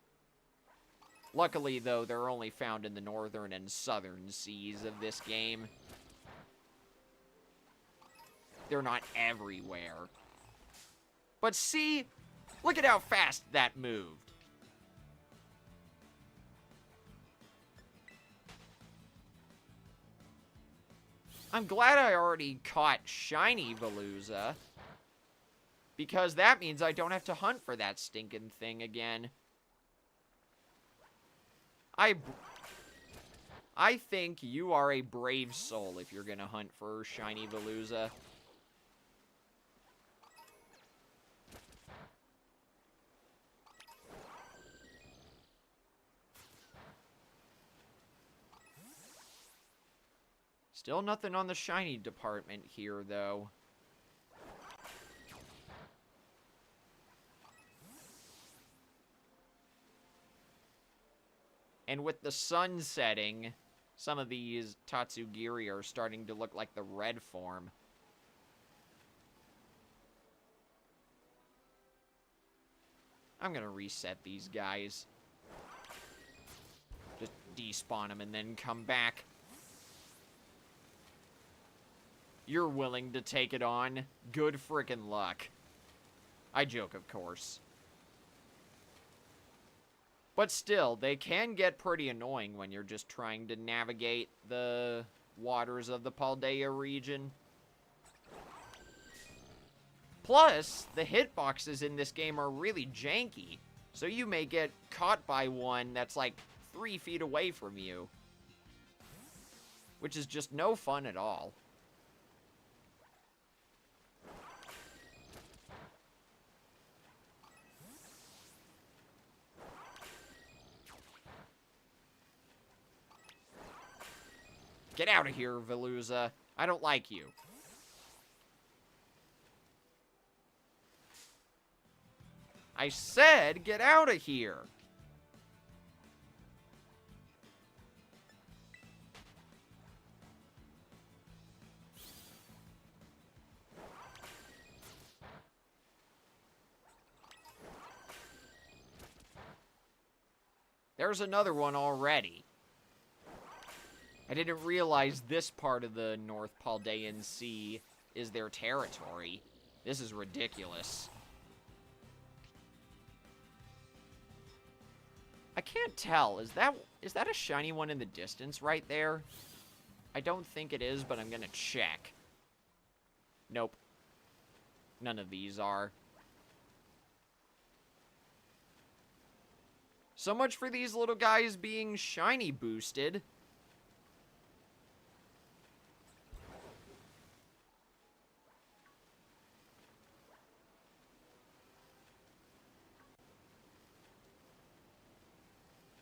Luckily, though, they're only found in the northern and southern seas of this game. They're not everywhere. But see, look at how fast that moved. I'm glad I already caught Shiny Veluza, because that means I don't have to hunt for that stinking thing again. I think you are a brave soul if you're gonna hunt for Shiny Veluza. Still nothing on the shiny department here, though. And with the sun setting, some of these Tatsugiri are starting to look like the red form. I'm gonna reset these guys. Just despawn them and then come back. You're willing to take it on? Good frickin' luck. I joke, of course. But still, they can get pretty annoying when you're just trying to navigate the waters of the Paldea region. Plus, the hitboxes in this game are really janky, so you may get caught by one that's like 3 feet away from you. Which is just no fun at all. Get out of here, Veluza. I don't like you. I said get out of here. There's another one already. I didn't realize this part of the North Paldean Sea is their territory. This is ridiculous. I can't tell. Is that a shiny one in the distance right there? I don't think it is, but I'm gonna check. Nope. None of these are. So much for these little guys being shiny boosted.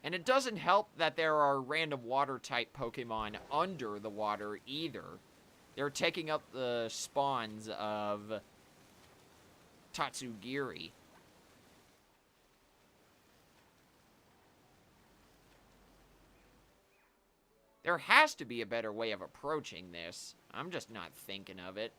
And it doesn't help that there are random water-type Pokemon under the water either. They're taking up the spawns of Tatsugiri. There has to be a better way of approaching this. I'm just not thinking of it.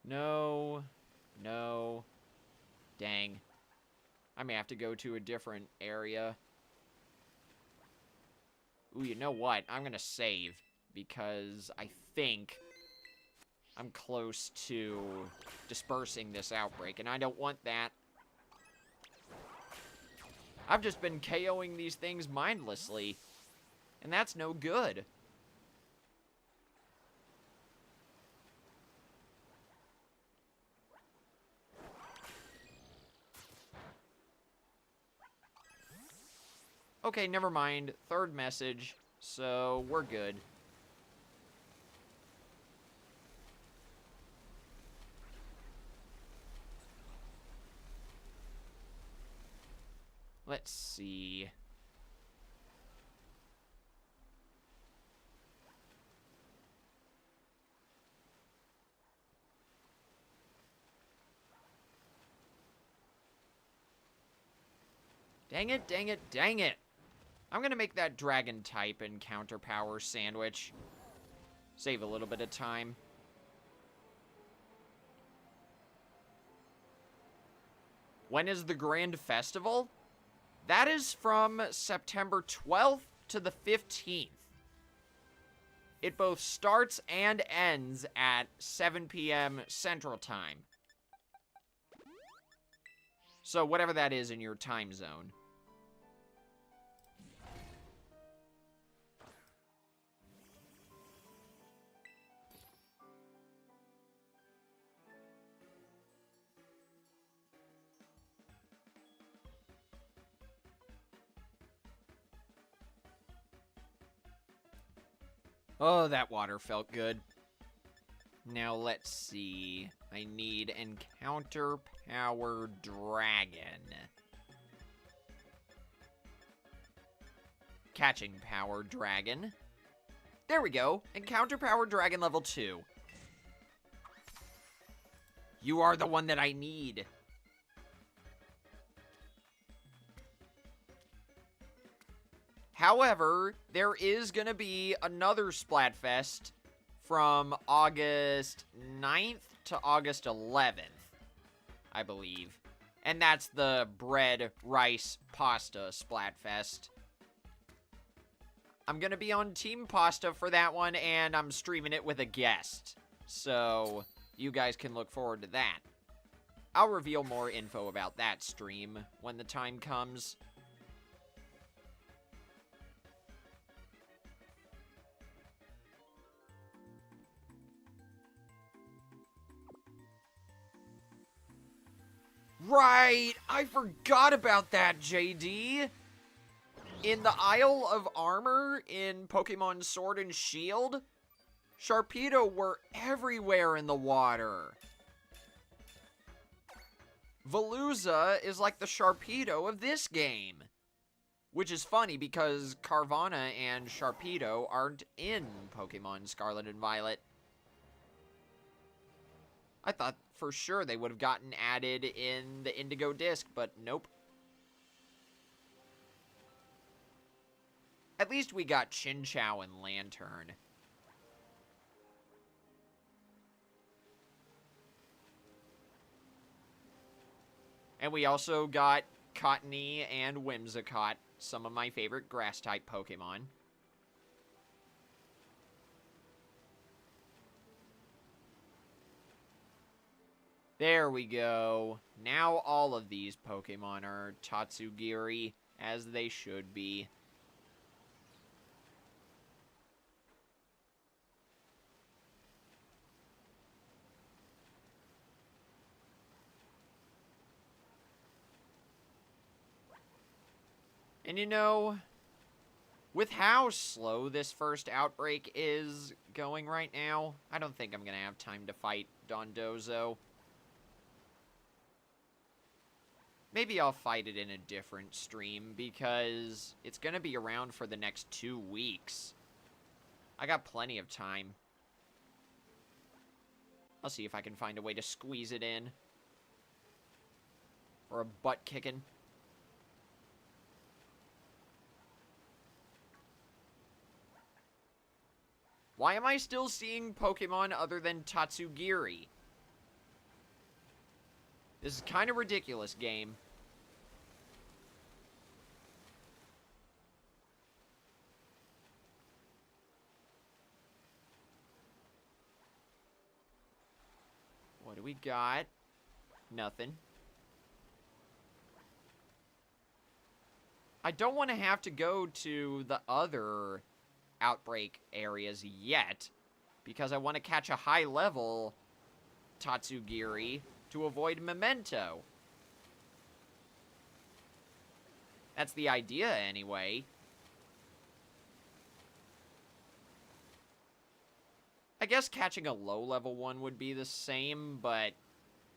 No. No. Dang. I may have to go to a different area. Ooh, you know what? I'm gonna save, because I think I'm close to dispersing this outbreak, and I don't want that. I've just been KOing these things mindlessly, and that's no good. Okay, never mind. Third message. so we're good. Let's see. Dang it, dang it, dang it! I'm gonna make that dragon type and counter power sandwich. Save a little bit of time. When is the Grand Festival? That is from September 12th to the 15th. It both starts and ends at 7 p.m. Central Time. So whatever that is in your time zone. Oh, that water felt good. Now, let's see. I need Encounter Power Dragon. Catching Power Dragon. There we go. Encounter Power Dragon level 2. You are the one that I need. However, there is going to be another Splatfest from August 9th to August 11th, I believe. And that's the bread, rice, pasta Splatfest. I'm going to be on Team Pasta for that one, and I'm streaming it with a guest. So, you guys can look forward to that. I'll reveal more info about that stream when the time comes. Right! I forgot about that, JD! In the Isle of Armor in Pokemon Sword and Shield, Sharpedo were everywhere in the water. Veluza is like the Sharpedo of this game. Which is funny because Carvanha and Sharpedo aren't in Pokemon Scarlet and Violet. I thought for sure they would have gotten added in the Indigo Disc, but nope. At least we got Chinchou and Lantern. And we also got Cottony and Whimsicott, some of my favorite grass-type Pokemon. There we go. Now all of these Pokemon are Tatsugiri, as they should be. And you know, with how slow this first outbreak is going right now, I don't think I'm going to have time to fight Dondozo. Maybe I'll fight it in a different stream, because it's going to be around for the next 2 weeks. I got plenty of time. I'll see if I can find a way to squeeze it in. Or a butt kicking. Why am I still seeing Pokemon other than Tatsugiri? This is kind of ridiculous, game. What do we got? Nothing. I don't want to have to go to the other outbreak areas yet, because I want to catch a high-level Tatsugiri to avoid Memento. That's the idea, anyway. I guess catching a low-level one would be the same, but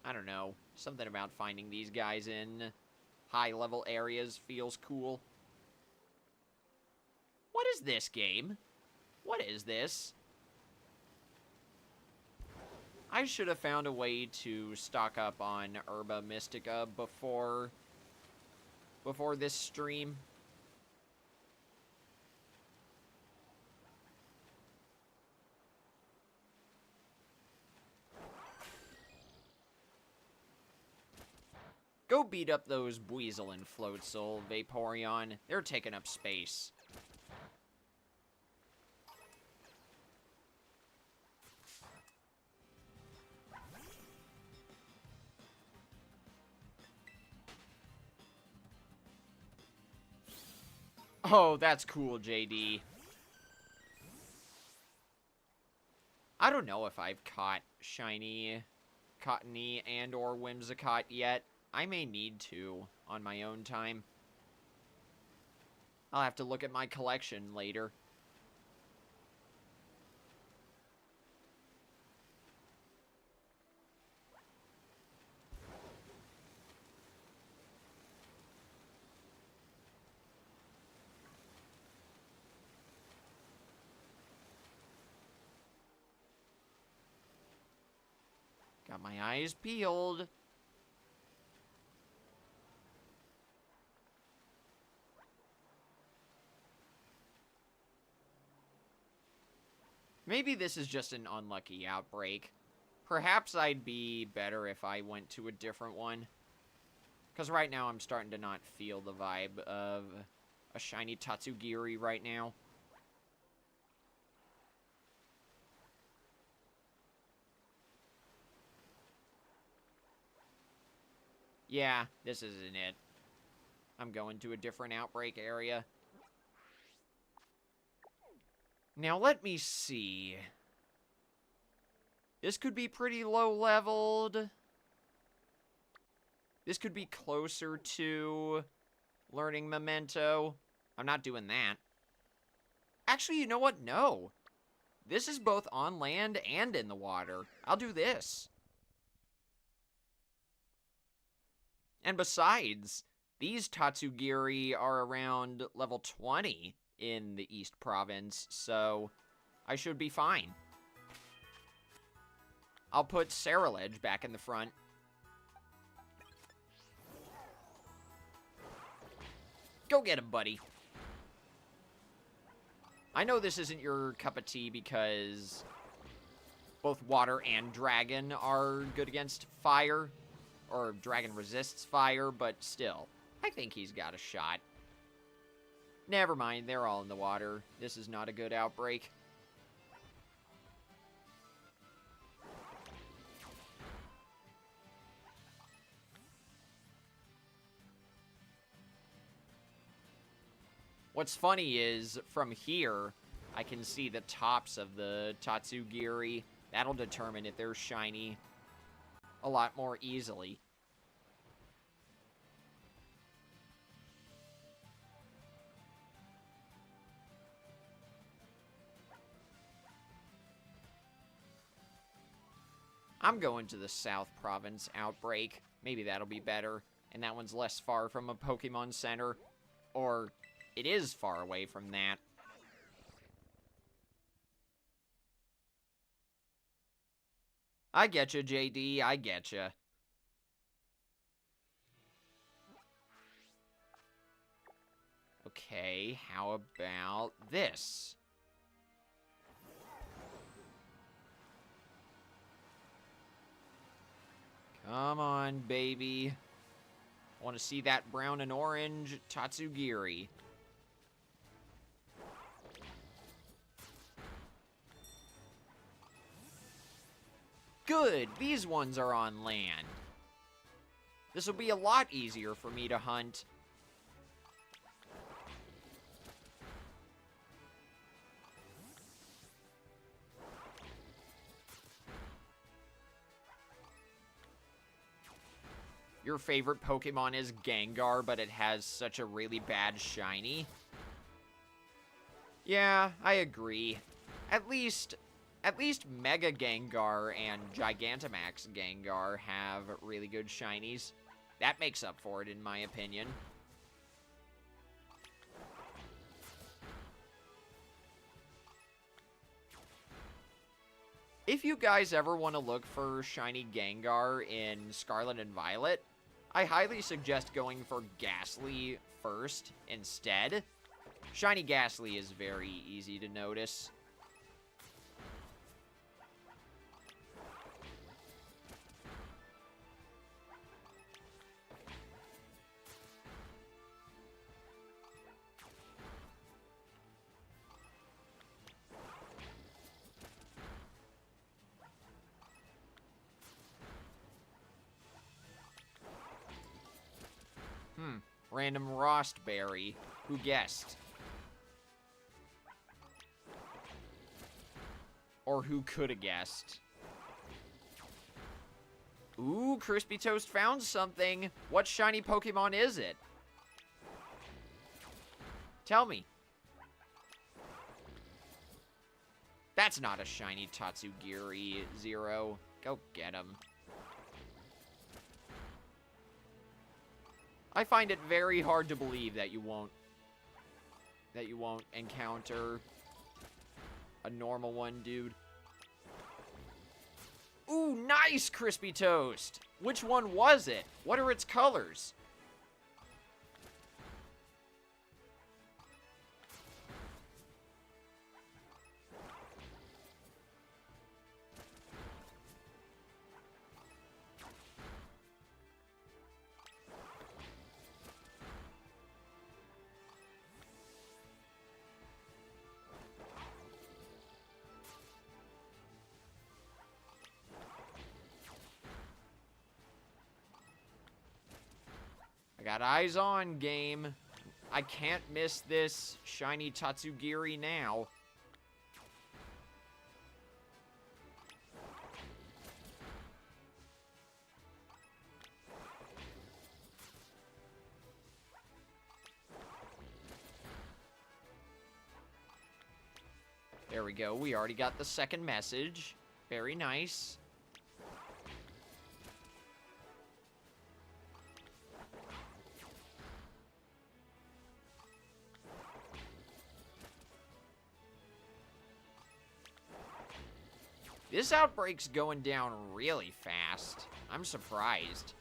I don't know. Something about finding these guys in high-level areas feels cool. What is this game? What is this? I should have found a way to stock up on Herba Mystica before this stream. Go beat up those Buizel and Floatzel, Vaporeon. They're taking up space. Oh, that's cool, JD. I don't know if I've caught Shiny, Cottony, and or Whimsicott yet. I may need to on my own time. I'll have to look at my collection later. Got my eyes peeled. Maybe this is just an unlucky outbreak. Perhaps I'd be better if I went to a different one. Because right now I'm starting to not feel the vibe of a shiny Tatsugiri right now. Yeah, this isn't it. I'm going to a different outbreak area. Now, let me see. This could be pretty low-leveled. This could be closer to learning Memento. I'm not doing that. Actually, you know what? No. This is both on land and in the water. I'll do this. And besides, these Tatsugiri are around level 20 in the East Province, so I should be fine. I'll put Ceruledge back in the front. Go get him, buddy. I know this isn't your cup of tea because both water and dragon are good against fire, or dragon resists fire, but still, I think he's got a shot. Never mind, they're all in the water. This is not a good outbreak. What's funny is, from here, I can see the tops of the Tatsugiri. That'll determine if they're shiny a lot more easily. I'm going to the South Province outbreak. Maybe that'll be better. And that one's less far from a Pokemon Center. Or it is far away from that. I getcha, JD. I getcha. Okay, how about this? Come on, baby. I want to see that brown and orange Tatsugiri. Good, these ones are on land. This will be a lot easier for me to hunt. Your favorite Pokemon is Gengar, but it has such a really bad shiny. Yeah, I agree. At least At least Mega Gengar and Gigantamax Gengar have really good shinies. That makes up for it, in my opinion. If you guys ever want to look for shiny Gengar in Scarlet and Violet, I highly suggest going for Ghastly first instead. Shiny Ghastly is very easy to notice. Random Rostberry. Who guessed? Or who could have guessed? Ooh, Crispy Toast found something. What shiny Pokemon is it? Tell me. That's not a shiny Tatsugiri, Zero. Go get him. I find it very hard to believe that you won't encounter a normal one, dude. Ooh, nice, Crispy Toast! Which one was it? What are its colors? Got eyes on, game. I can't miss this shiny Tatsugiri now. There we go. We already got the second message. Very nice. This outbreak's going down really fast. I'm surprised.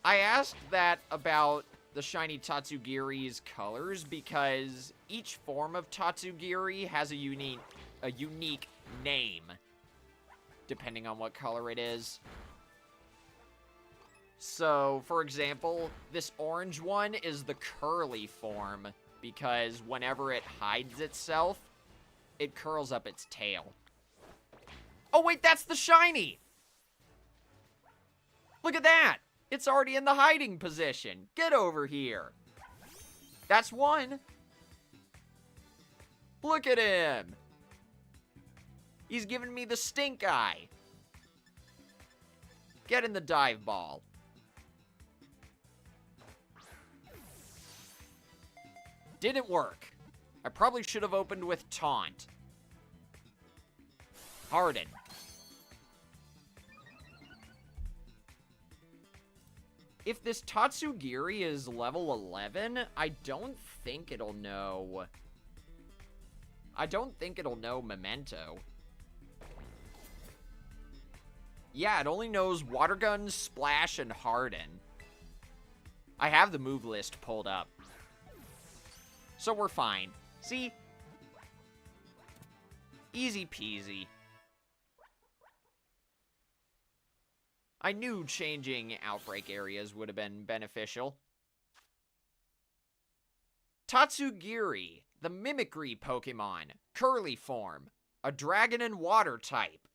I asked that about the shiny Tatsugiri's colors because each form of Tatsugiri has a unique name, depending on what color it is. So, for example, this orange one is the curly form, because whenever it hides itself, it curls up its tail. Oh wait, that's the shiny! Look at that! It's already in the hiding position. Get over here. That's one. Look at him. He's giving me the stink eye. Get in the dive ball. Didn't work. I probably should have opened with Taunt. Harden. If this Tatsugiri is level 11, I don't think it'll know Memento. Yeah, it only knows Water Gun, Splash, and Harden. I have the move list pulled up. So we're fine. See? Easy peasy. I knew changing outbreak areas would have been beneficial. Tatsugiri, the Mimicry Pokemon, Curly form, a Dragon and Water type.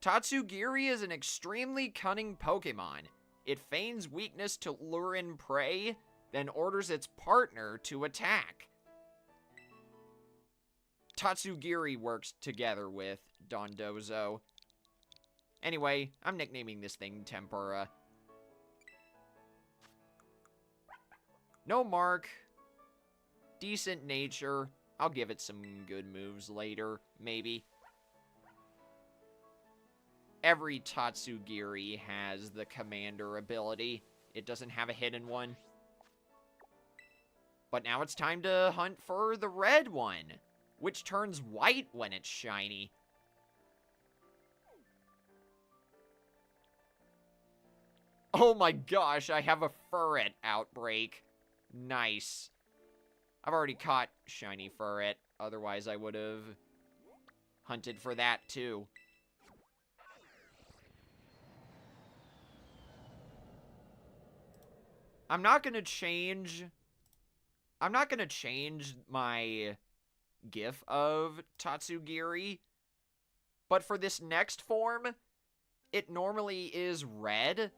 Tatsugiri is an extremely cunning Pokemon. It feigns weakness to lure in prey, then orders its partner to attack. Tatsugiri works together with Dondozo. Anyway, I'm nicknaming this thing Tempura. No mark. Decent nature. I'll give it some good moves later, maybe. Every Tatsugiri has the commander ability. It doesn't have a hidden one. But now it's time to hunt for the red one, which turns white when it's shiny. Oh my gosh, I have a Furret outbreak. Nice. I've already caught shiny Furret, otherwise I would have hunted for that too. I'm not gonna change my GIF of Tatsugiri, but for this next form, it normally is red,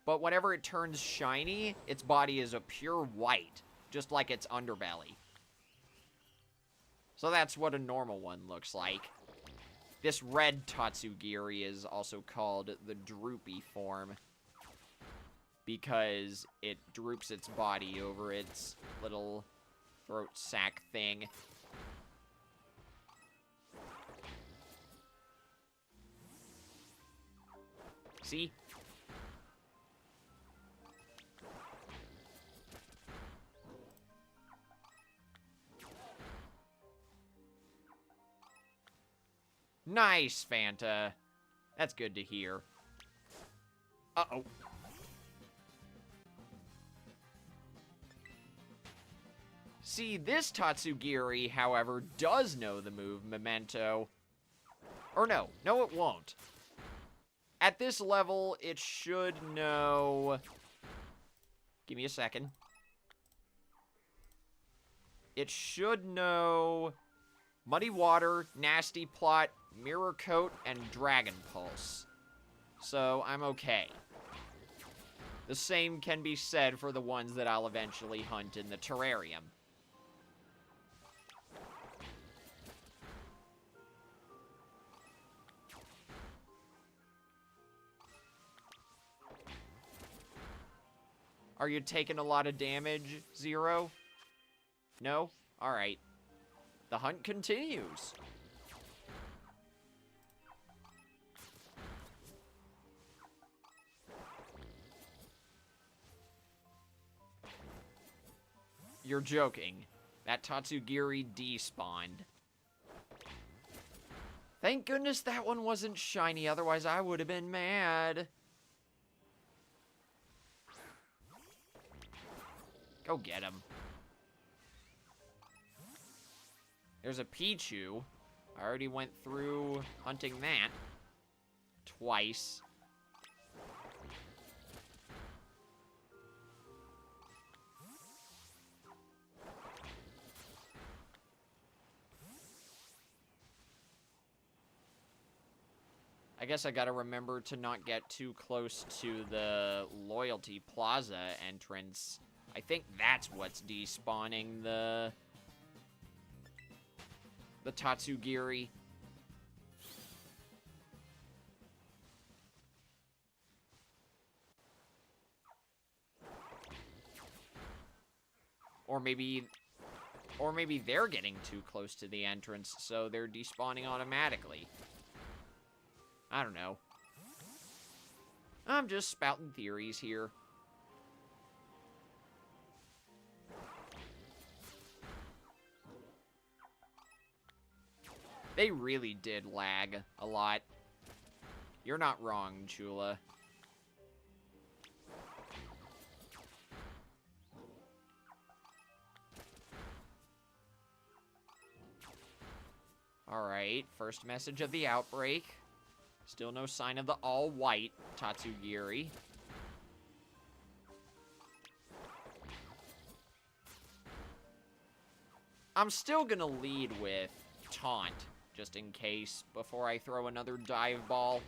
but whenever it turns shiny, its body is a pure white, just like its underbelly. So that's what a normal one looks like. This red Tatsugiri is also called the droopy form, because it droops its body over its little throat sac thing. See? Nice, Fanta. That's good to hear. Uh-oh. See, this Tatsugiri, however, does know the move Memento. Or no, it won't. At this level, it should know... Give me a second. It should know Muddy Water, Nasty Plot, Mirror Coat, and Dragon Pulse. So, I'm okay. The same can be said for the ones that I'll eventually hunt in the terrarium. Are you taking a lot of damage, Zero? No? Alright. The hunt continues. You're joking. That Tatsugiri despawned. Thank goodness that one wasn't shiny, otherwise I would have been mad. Go get him. There's a Pichu. I already went through hunting that twice. I guess I gotta remember to not get too close to the Loyalty Plaza entrance. I think that's what's despawning the Tatsugiri. Or maybe they're getting too close to the entrance, so they're despawning automatically. I don't know. I'm just spouting theories here. They really did lag a lot. You're not wrong, Chula. Alright, first message of the outbreak. Still no sign of the all-white Tatsugiri. I'm still gonna lead with Taunt, just in case, before I throw another dive ball.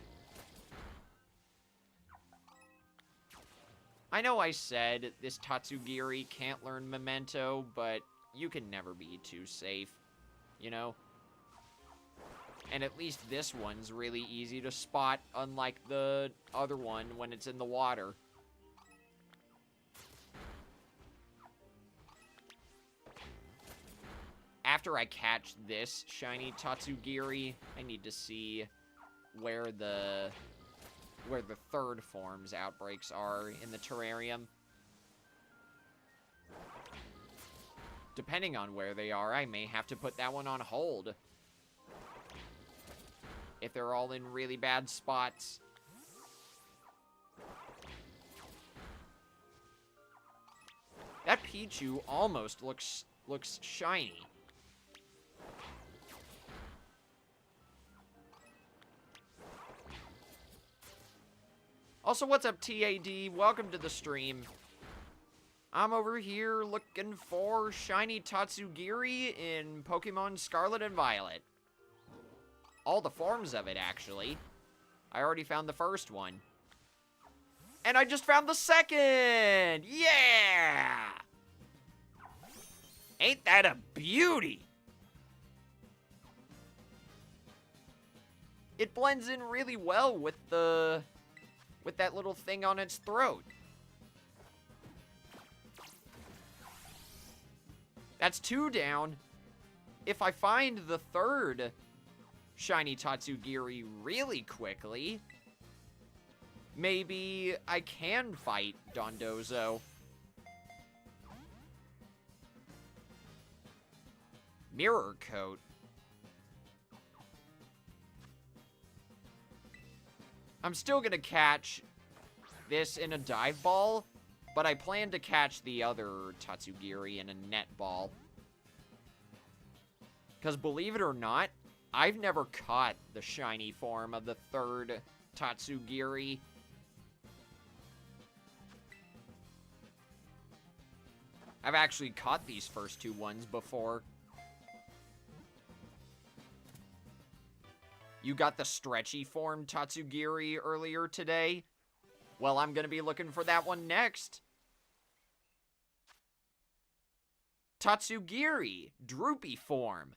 I know I said this Tatsugiri can't learn Memento, but you can never be too safe, you know? And at least this one's really easy to spot, unlike the other one when it's in the water. after I catch this shiny Tatsugiri, I need to see where the third form's outbreaks are in the terrarium. Depending on where they are, I may have to put that one on hold. If they're all in really bad spots. That Pichu almost looks shiny. Also, what's up, TAD? Welcome to the stream. I'm over here looking for shiny Tatsugiri in Pokemon Scarlet and Violet. All the forms of it, actually. I already found the first one. And I just found the second! Yeah! Ain't that a beauty? It blends in really well with that little thing on its throat. That's 2 down. If I find the third shiny Tatsugiri really quickly, maybe I can fight Dondozo. Mirror Coat. I'm still gonna catch this in a dive ball, but I plan to catch the other Tatsugiri in a net ball. Because believe it or not, I've never caught the shiny form of the third Tatsugiri. I've actually caught these first 2 ones before. You got the stretchy form Tatsugiri earlier today? Well, I'm gonna be looking for that one next. Tatsugiri, droopy form.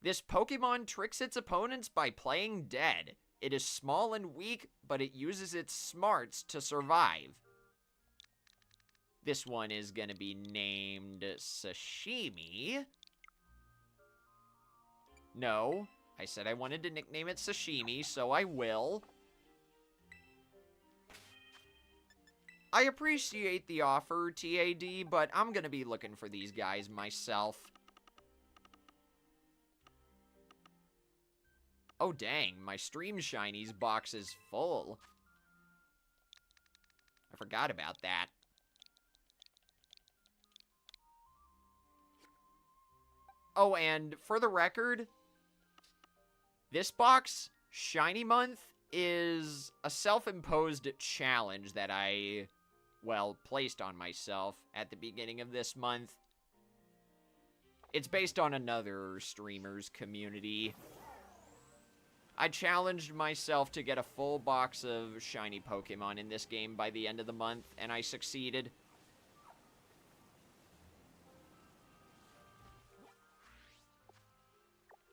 This Pokemon tricks its opponents by playing dead. It is small and weak, but it uses its smarts to survive. This one is gonna be named Sashimi. No, I said I wanted to nickname it Sashimi, so I will. I appreciate the offer, TAD, but I'm gonna be looking for these guys myself. Oh dang, my Stream Shinies box is full. I forgot about that. Oh, and for the record, this box, Shiny Month, is a self-imposed challenge that I, well, placed on myself at the beginning of this month. It's based on another streamer's community. I challenged myself to get a full box of shiny Pokemon in this game by the end of the month, and I succeeded.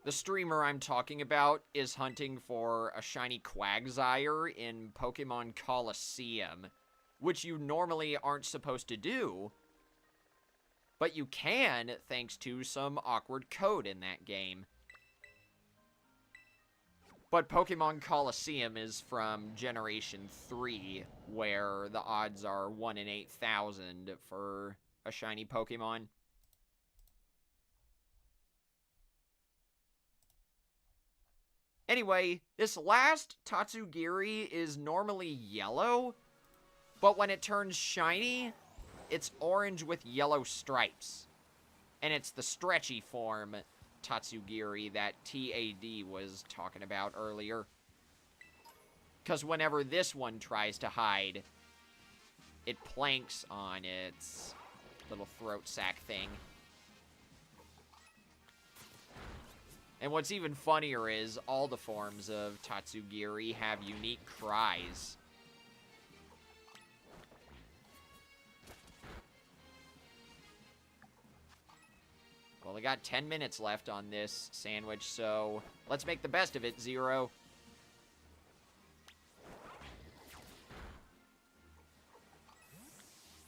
The streamer I'm talking about is hunting for a shiny Quagsire in Pokemon Coliseum, which you normally aren't supposed to do, but you can thanks to some awkward code in that game. But Pokemon Coliseum is from Generation 3, where the odds are 1 in 8,000 for a shiny Pokemon. Anyway, this last Tatsugiri is normally yellow, but when it turns shiny, it's orange with yellow stripes. And it's the stretchy form Tatsugiri that TAD was talking about earlier. Because whenever this one tries to hide, it planks on its little throat sac thing. And what's even funnier is all the forms of Tatsugiri have unique cries. Well, we got 10 minutes left on this sandwich, so let's make the best of it, Zero.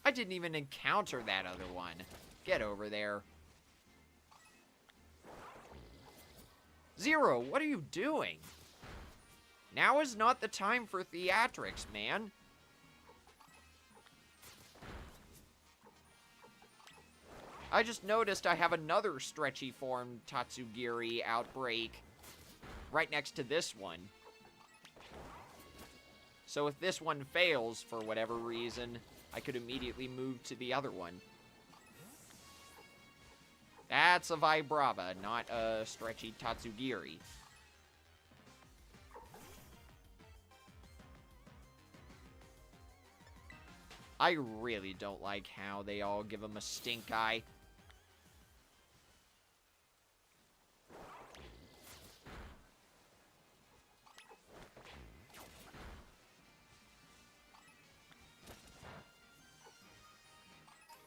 I didn't even encounter that other one. Get over there. Zero, what are you doing? Now is not the time for theatrics, man. I just noticed I have another stretchy form Tatsugiri outbreak right next to this one. So if this one fails for whatever reason, I could immediately move to the other one. That's a Vibrava, not a stretchy Tatsugiri. I really don't like how they all give him a stink eye.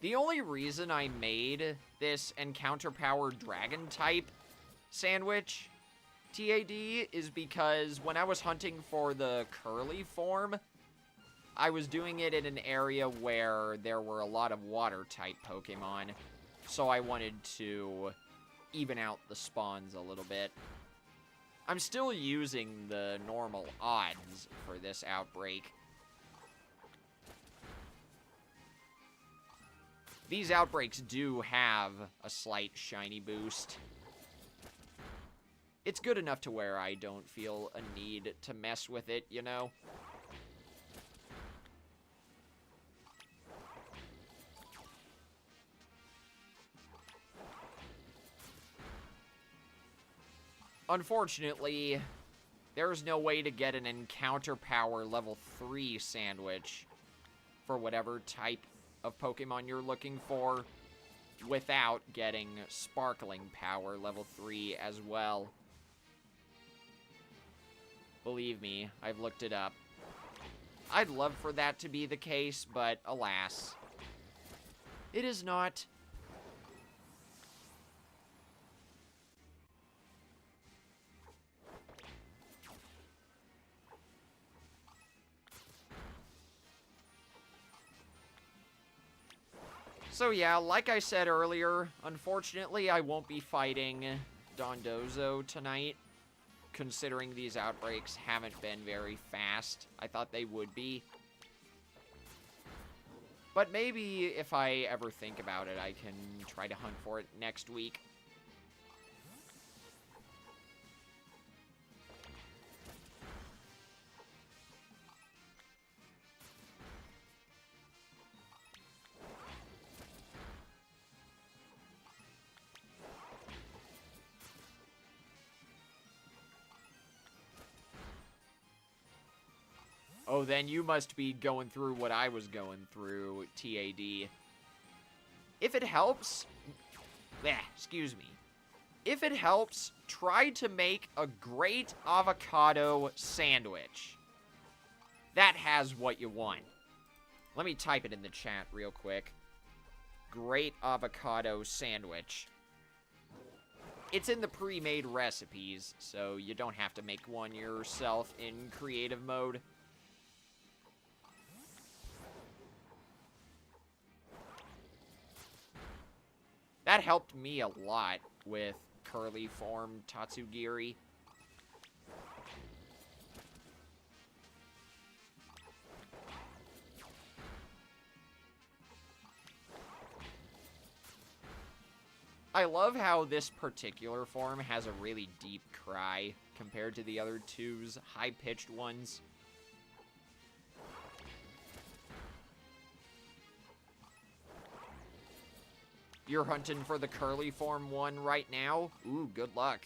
The only reason I made this Encounter Power Dragon type sandwich, TAD, is because when I was hunting for the Curly form, I was doing it in an area where there were a lot of Water-type Pokemon, so I wanted to even out the spawns a little bit. I'm still using the normal odds for this outbreak. These outbreaks do have a slight shiny boost. It's good enough to where I don't feel a need to mess with it, you know? Unfortunately, there's no way to get an Encounter Power level 3 sandwich for whatever type of Pokemon you're looking for without getting Sparkling Power level 3 as well. Believe me, I've looked it up. I'd love for that to be the case, but alas, it is not. So yeah, like I said earlier, unfortunately I won't be fighting Dondozo tonight, considering these outbreaks haven't been very fast. I thought they would be. But maybe if I ever think about it, I can try to hunt for it next week. Oh, then you must be going through what I was going through, TAD. If it helps... excuse me. If it helps, try to make a great avocado sandwich. That has what you want. Let me type it in the chat real quick. Great avocado sandwich. It's in the pre-made recipes, so you don't have to make one yourself in creative mode. That helped me a lot with Curly form Tatsugiri. I love how this particular form has a really deep cry compared to the other two's high-pitched ones. You're hunting for the Curly form one right now? Ooh, good luck.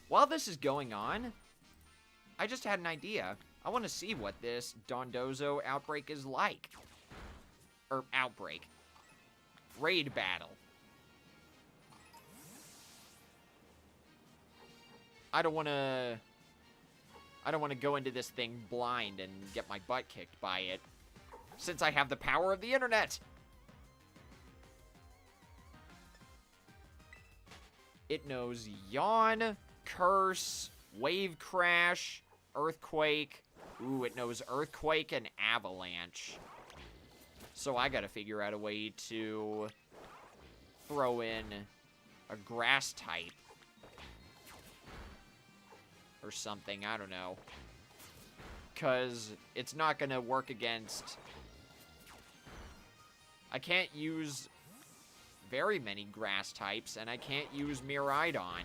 While this is going on, I just had an idea. I want to see what this Dondozo outbreak is like. Or outbreak. Raid battle. I don't want to go into this thing blind and get my butt kicked by it, since I have the power of the internet. It knows Yawn, Curse, Wave Crash, Earthquake. Ooh, it knows Earthquake and Avalanche. So I gotta figure out a way to throw in a Grass type. Or something, I don't know. Because it's not gonna work against... I can't use very many Grass types, and I can't use Miraidon.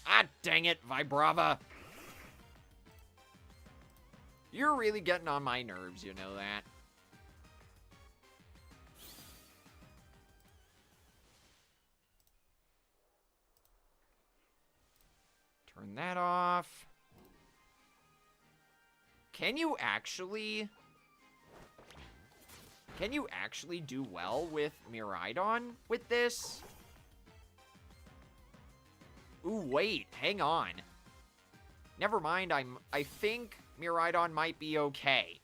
Ah, dang it, Vibrava! You're really getting on my nerves, you know that. Turn that off. Can you actually do well with Miraidon with this? Ooh, wait, hang on. Never mind, I think Miraidon might be okay.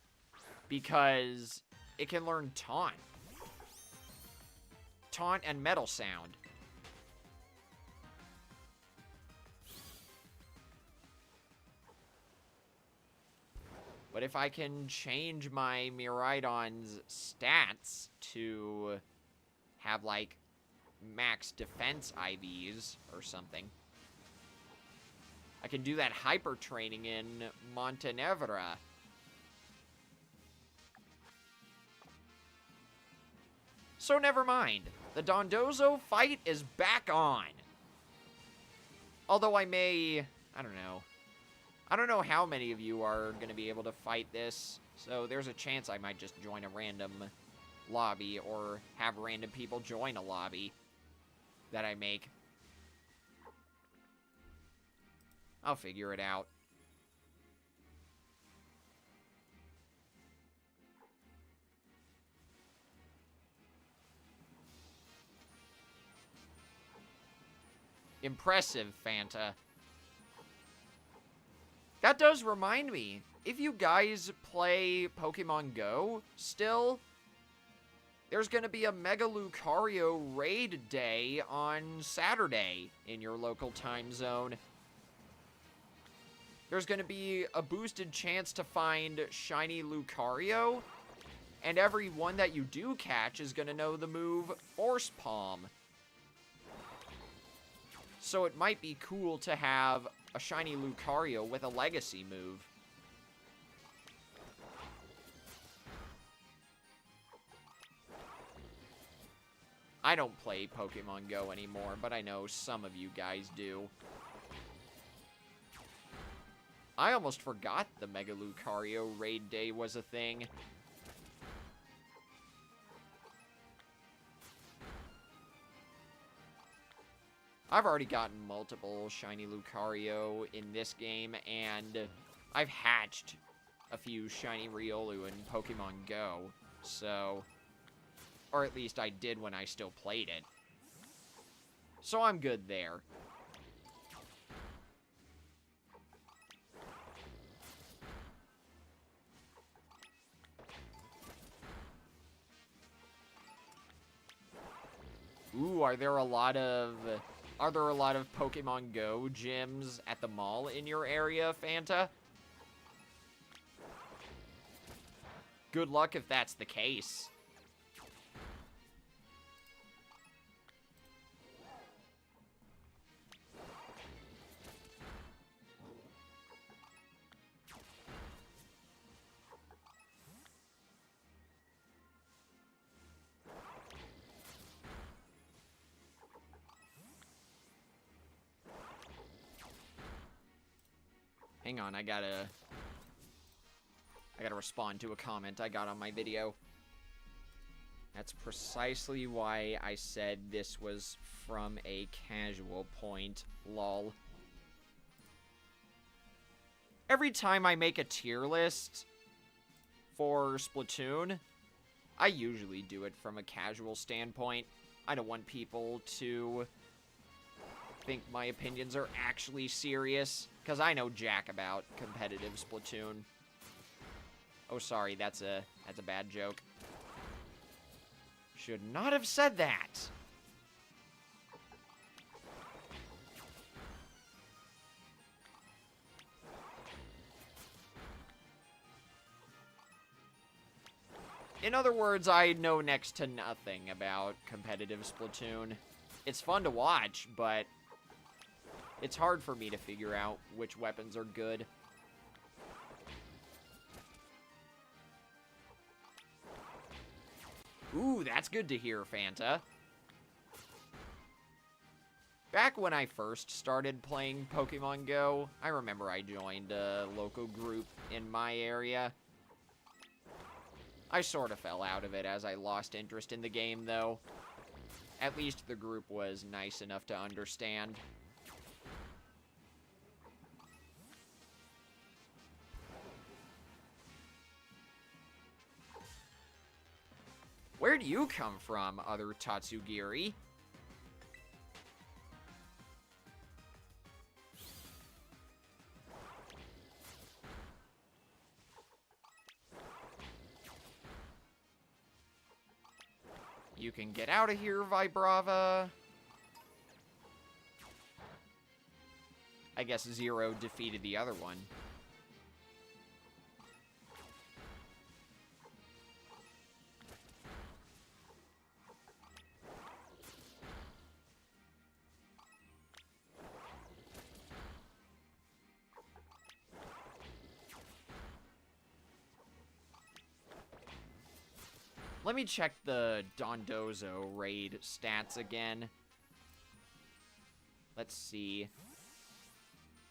Because it can learn Taunt. Taunt and Metal Sound. But if I can change my Miraidon's stats to have, like, max defense IVs or something, I can do that hyper training in Montenevra. So never mind. The Dondozo fight is back on. Although I don't know. I don't know how many of you are going to be able to fight this, so there's a chance I might just join a random lobby or have random people join a lobby that I make. I'll figure it out. Impressive, Fanta. That does remind me, if you guys play Pokemon Go still, there's going to be a Mega Lucario raid day on Saturday in your local time zone. There's going to be a boosted chance to find Shiny Lucario, and every one that you do catch is going to know the move Force Palm. So it might be cool to have a Shiny Lucario with a Legacy move. I don't play Pokemon Go anymore, but I know some of you guys do. I almost forgot the Mega Lucario raid day was a thing. I've already gotten multiple Shiny Lucario in this game, and I've hatched a few Shiny Riolu in Pokemon Go, so... Or at least I did when I still played it. So I'm good there. Ooh, are there a lot of Pokemon Go gyms at the mall in your area, Fanta? Good luck if that's the case. Hang on, I gotta respond to a comment I got on my video. That's precisely why I said this was from a casual point, lol. Every time I make a tier list for Splatoon, I usually do it from a casual standpoint. I don't want people to think my opinions are actually serious, because I know jack about competitive Splatoon. Oh, sorry, that's a bad joke. Should not have said that. In other words, I know next to nothing about competitive Splatoon. It's fun to watch, but it's hard for me to figure out which weapons are good. Ooh, that's good to hear, Fanta. Back when I first started playing Pokemon Go, I remember I joined a local group in my area. I sort of fell out of it as I lost interest in the game, though. At least the group was nice enough to understand. Where do you come from, other Tatsugiri? You can get out of here, Vibrava. I guess Zero defeated the other one. Let me check the Dondozo raid stats again. Let's see.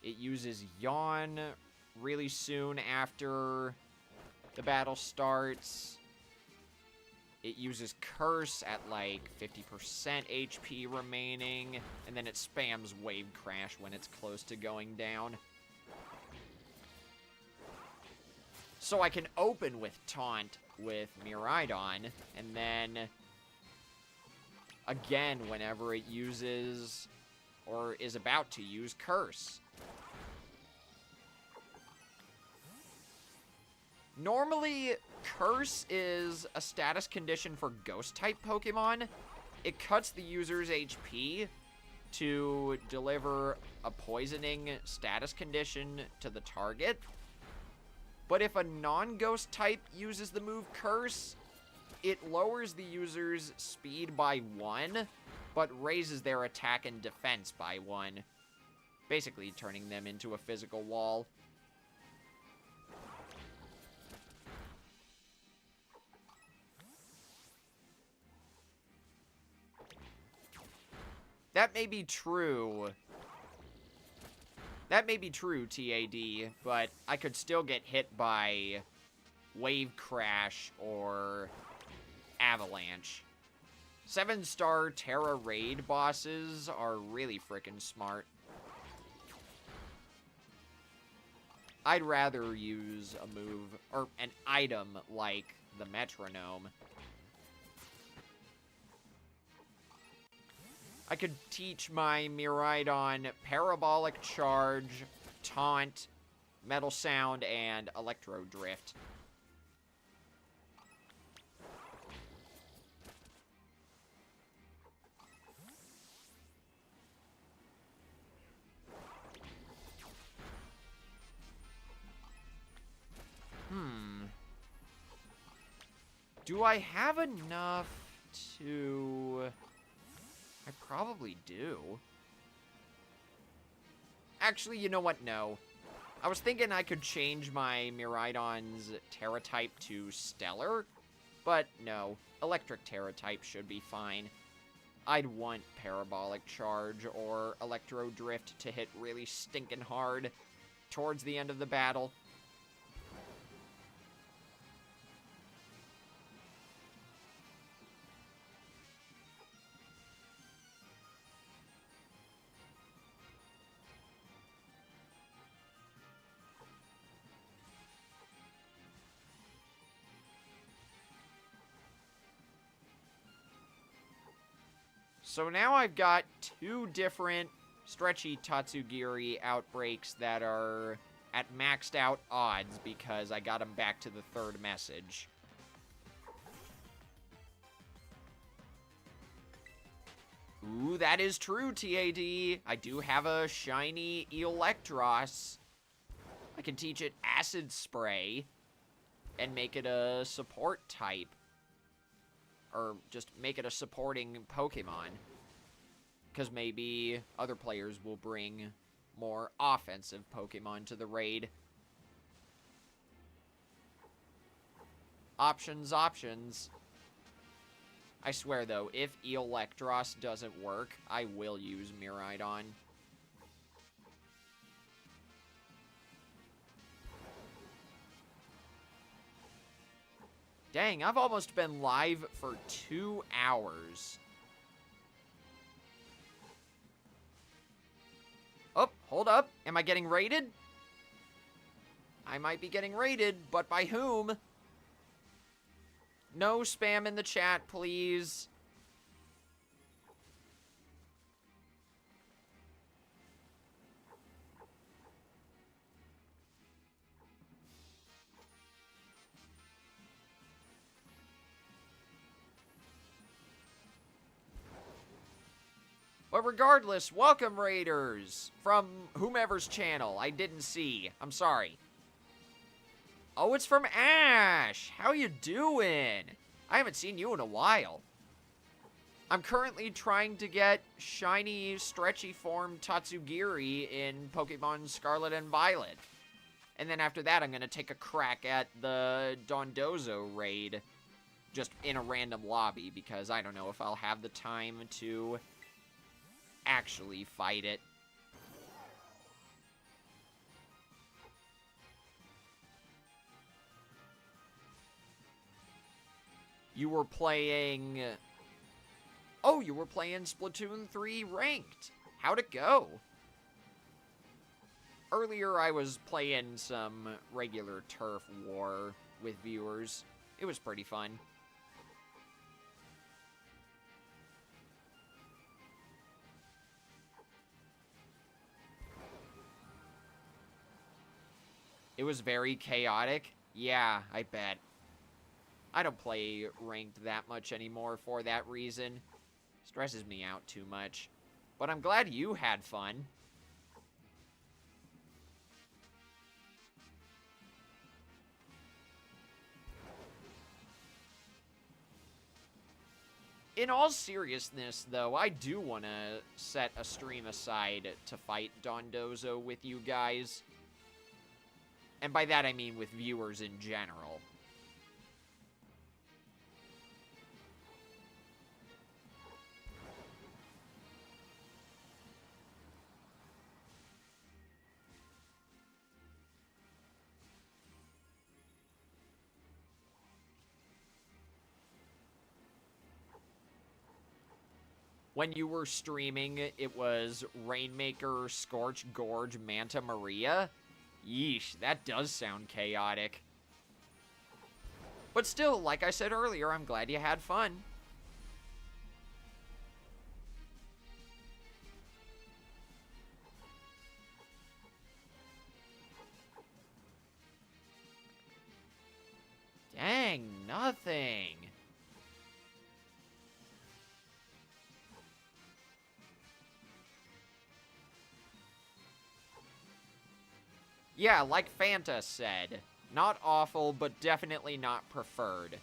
It uses Yawn really soon after the battle starts. It uses Curse at like 50% HP remaining, and then it spams Wave Crash when it's close to going down. So I can open with Taunt with Miraidon, and then again whenever it uses or is about to use Curse. Normally, Curse is a status condition for Ghost-type Pokemon. It cuts the user's HP to deliver a poisoning status condition to the target. But if a non-Ghost type uses the move Curse, it lowers the user's speed by 1, but raises their attack and defense by 1. Basically turning them into a physical wall. That may be true. That may be true, TAD, but I could still get hit by Wave Crash or Avalanche. 7-star Terra Raid bosses are really frickin' smart. I'd rather use a move, or an item like the Metronome. I could teach my Miraidon Parabolic Charge, Taunt, Metal Sound, and Electro Drift. Do I have enough to... I probably do. Actually, you know what? No. I was thinking I could change my Miraidon's Terra type to Stellar, but no. Electric Terra type should be fine. I'd want Parabolic Charge or Electro Drift to hit really stinking hard towards the end of the battle. So now I've got 2 different stretchy Tatsugiri outbreaks that are at maxed out odds because I got them back to the 3rd message. Ooh, that is true, TAD. I do have a shiny Electros. I can teach it Acid Spray and make it a support type. Or just make it a supporting Pokemon. Because maybe other players will bring more offensive Pokemon to the raid. Options, options. I swear, though, if Electros doesn't work, I will use Miraidon. Dang, I've almost been live for 2 hours. Oh, hold up. Am I getting raided? I might be getting raided, but by whom? No spam in the chat, please. But regardless, welcome raiders from whomever's channel. I didn't see. I'm sorry. Oh, it's from Ash. How you doing? I haven't seen you in a while. I'm currently trying to get shiny, stretchy form Tatsugiri in Pokemon Scarlet and Violet. And then after that, I'm going to take a crack at the Dondozo raid. Just in a random lobby, because I don't know if I'll have the time to actually fight it. You were playing... Oh, you were playing Splatoon 3 Ranked. How'd it go? Earlier, I was playing some regular Turf War with viewers. It was pretty fun. It was very chaotic. Yeah, I bet. I don't play Ranked that much anymore for that reason. Stresses me out too much. But I'm glad you had fun. In all seriousness, though, I do want to set a stream aside to fight Dondozo with you guys. And by that I mean with viewers in general. When you were streaming, it was Rainmaker, Scorch Gorge, Manta Maria. Yeesh, that does sound chaotic. But still, like I said earlier, I'm glad you had fun. Dang, nothing. Yeah, like Fanta said, not awful, but definitely not preferred.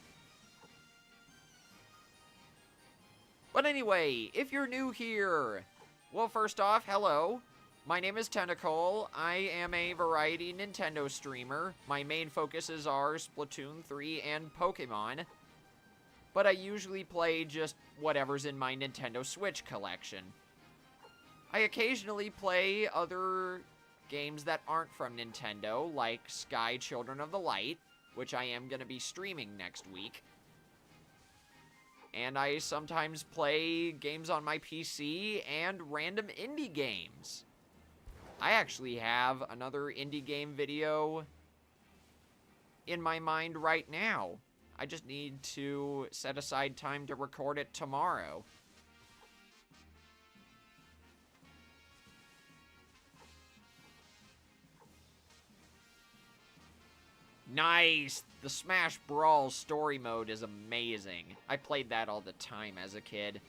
But anyway, if you're new here, well, first off, hello. My name is Tentacle. I am a variety Nintendo streamer. My main focuses are Splatoon 3 and Pokemon. But I usually play just whatever's in my Nintendo Switch collection. I occasionally play other games that aren't from Nintendo, like Sky Children of the Light, which I am going to be streaming next week. And I sometimes play games on my PC and random indie games. I actually have another indie game video in my mind right now. I just need to set aside time to record it tomorrow. Nice! The Smash Brawl story mode is amazing. I played that all the time as a kid.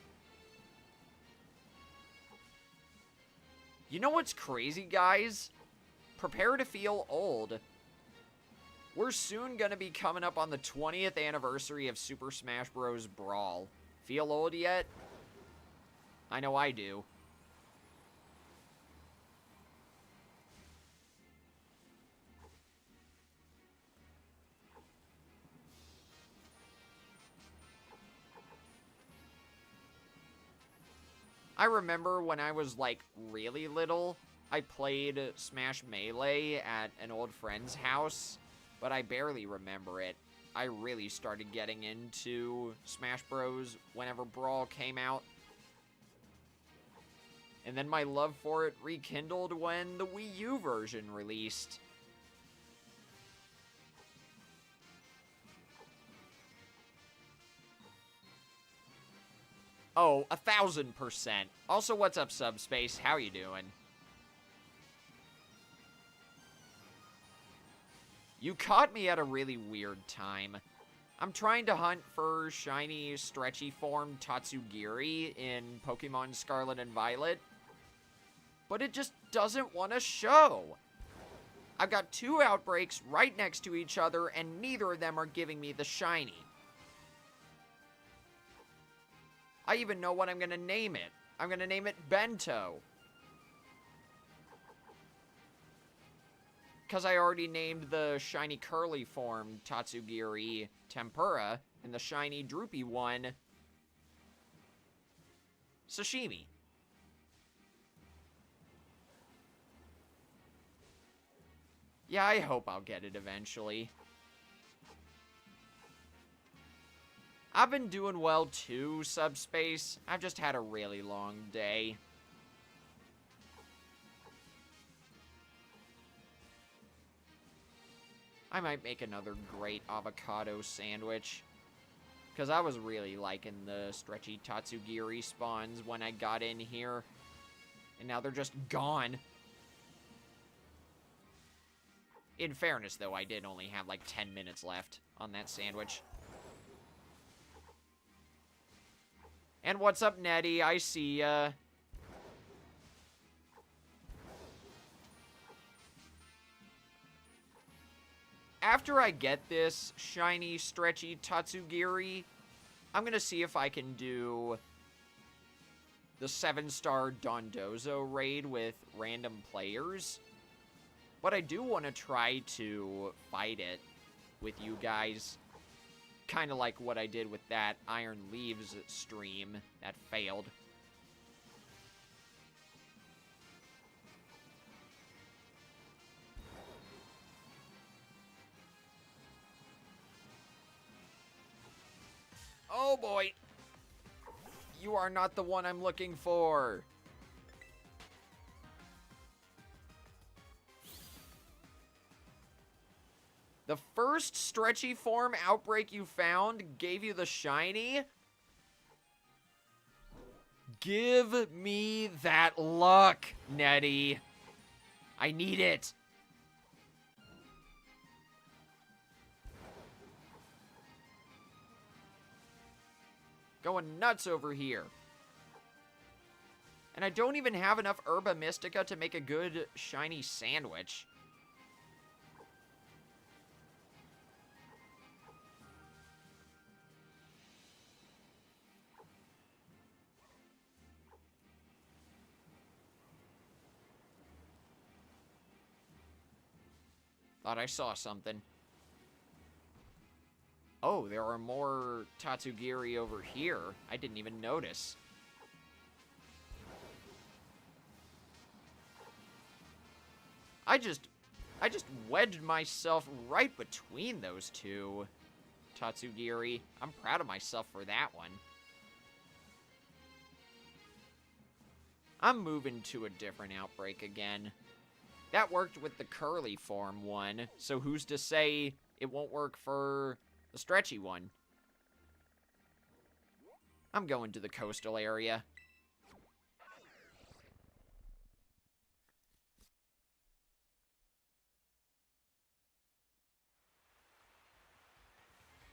You know what's crazy, guys? Prepare to feel old. We're soon gonna be coming up on the 20th anniversary of Super Smash Bros. Brawl. Feel old yet? I know I do. I remember when I was, like, really little, I played Smash Melee at an old friend's house, but I barely remember it. I really started getting into Smash Bros. Whenever Brawl came out. And then my love for it rekindled when the Wii U version released. Oh, 1,000%. Also, what's up, Subspace? How you doing? You caught me at a really weird time. I'm trying to hunt for shiny, stretchy form Tatsugiri in Pokemon Scarlet and Violet, but it just doesn't want to show. I've got 2 outbreaks right next to each other, and neither of them are giving me the shiny. I even know what I'm going to name it. I'm going to name it Bento. Because I already named the shiny curly form Tatsugiri Tempura, and the shiny droopy one Sashimi. Yeah, I hope I'll get it eventually. I've been doing well too, Subspace. I've just had a really long day. I might make another great avocado sandwich. Because I was really liking the stretchy Tatsugiri spawns when I got in here. And now they're just gone. In fairness, though, I did only have like 10 minutes left on that sandwich. And what's up, Nettie? I see ya. After I get this shiny, stretchy Tatsugiri, I'm gonna see if I can do the 7-star Dondozo raid with random players. But I do want to try to fight it with you guys. Kind of like what I did with that Iron Leaves stream that failed. Oh boy! You are not the one I'm looking for! The first stretchy form outbreak you found gave you the shiny? Give me that luck, Nettie. I need it. Going nuts over here. And I don't even have enough Herba Mystica to make a good shiny sandwich. Thought I saw something. Oh, there are more Tatsugiri over here. I didn't even notice. I just wedged myself right between those two Tatsugiri. I'm proud of myself for that one. I'm moving to a different outbreak again. That worked with the curly form one, so who's to say it won't work for the stretchy one? I'm going to the coastal area.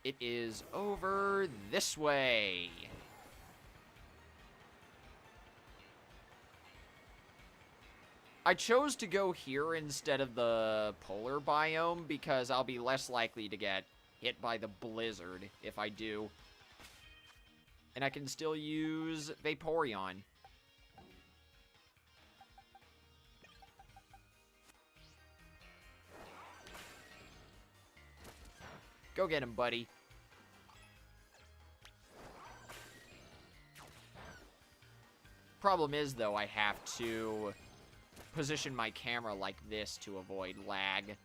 It is over this way. I chose to go here instead of the polar biome because I'll be less likely to get hit by the blizzard if I do. And I can still use Vaporeon. Go get him, buddy. Problem is, though, I have to position my camera like this to avoid lag.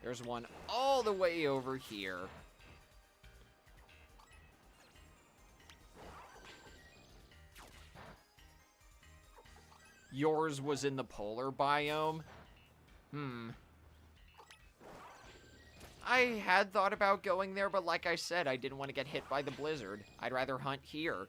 There's one all the way over here. Yours was in the polar biome? I had thought about going there, but like I said, I didn't want to get hit by the blizzard. I'd rather hunt here.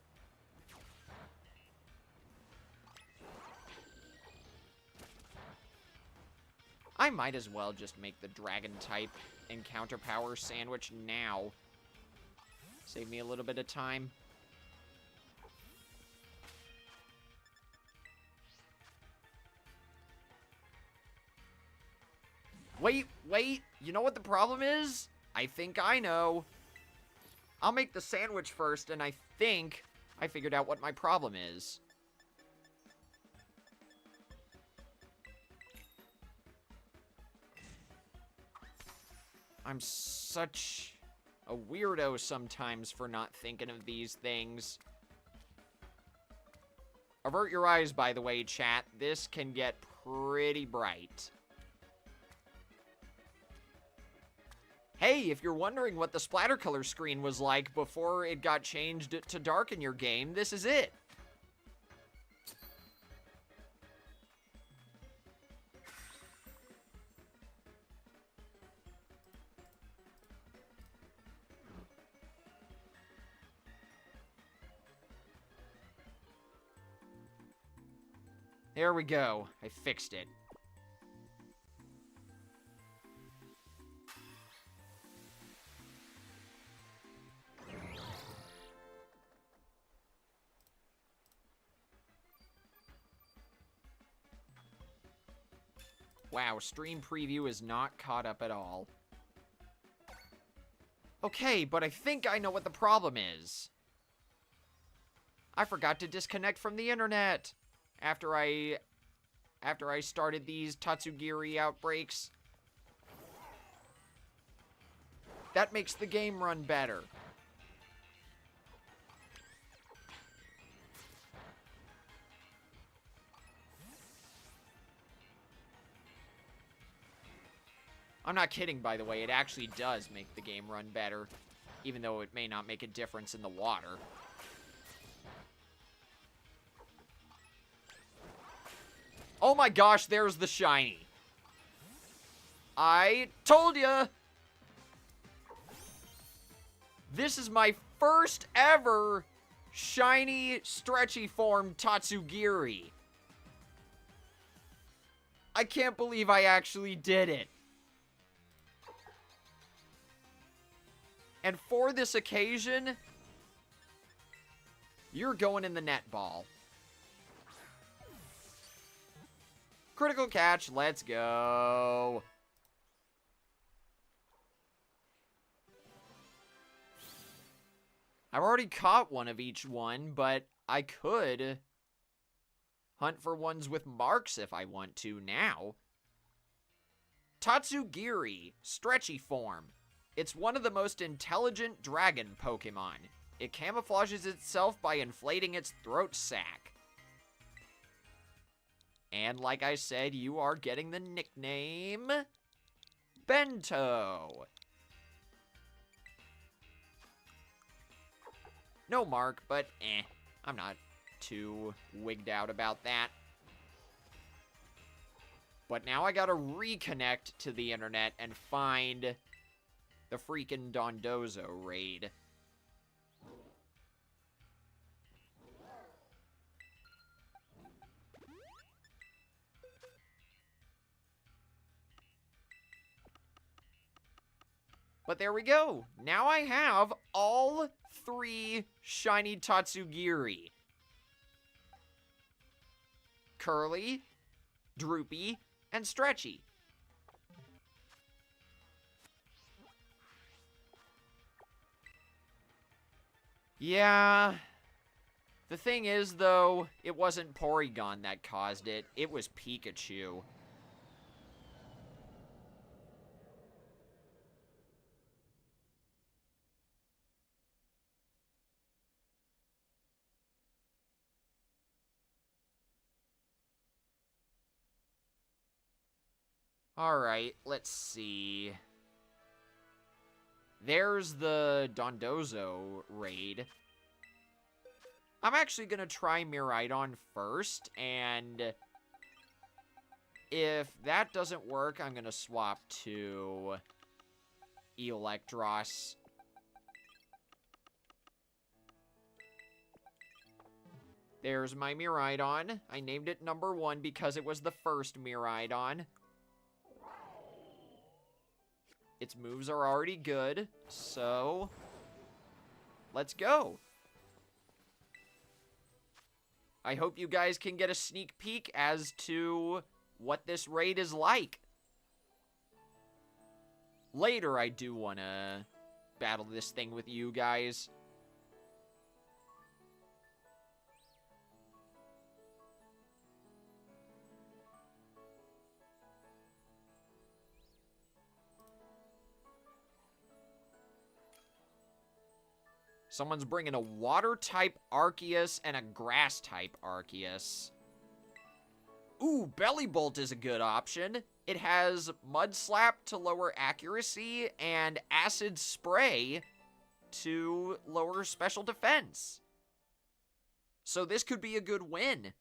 I might as well just make the dragon-type encounter power sandwich now. Save me a little bit of time. Wait, you know what the problem is? I think I know. I'll make the sandwich first, and I think I figured out what my problem is. I'm such a weirdo sometimes for not thinking of these things. Avert your eyes, by the way, chat. This can get pretty bright. Hey, if you're wondering what the Splattercolor Screen was like before it got changed to dark in your game, this is it. There we go. I fixed it. Wow, stream preview is not caught up at all. Okay, but I think I know what the problem is. I forgot to disconnect from the internet after I started these Tatsugiri outbreaks. That makes the game run better. I'm not kidding, by the way. It actually does make the game run better, even though it may not make a difference in the water. Oh my gosh, there's the shiny. I told ya! This is my first ever shiny, stretchy form Tatsugiri. I can't believe I actually did it. And for this occasion, you're going in the netball. Critical catch, let's go. I've already caught one of each one, but I could hunt for ones with marks if I want to now. Tatsugiri, stretchy form. It's one of the most intelligent dragon Pokemon. It camouflages itself by inflating its throat sac. And like I said, you are getting the nickname Bento. No mark, but I'm not too wigged out about that. But now I gotta reconnect to the internet and find the freaking Dondozo raid. But there we go. Now I have all 3 shiny Tatsugiri. Curly, Droopy, and Stretchy. Yeah. The thing is, though, it wasn't Porygon that caused it. It was Pikachu. Alright, let's see. There's the Dondozo raid. I'm actually going to try Miraidon first, and if that doesn't work, I'm going to swap to Electros. There's my Miraidon. I named it number 1 because it was the first Miraidon. Its moves are already good, so let's go. I hope you guys can get a sneak peek as to what this raid is like. Later, I do want to battle this thing with you guys. Someone's bringing a water-type Arceus and a grass-type Arceus. Ooh, Bellybolt is a good option. It has Mud Slap to lower accuracy and Acid Spray to lower special defense. So this could be a good win.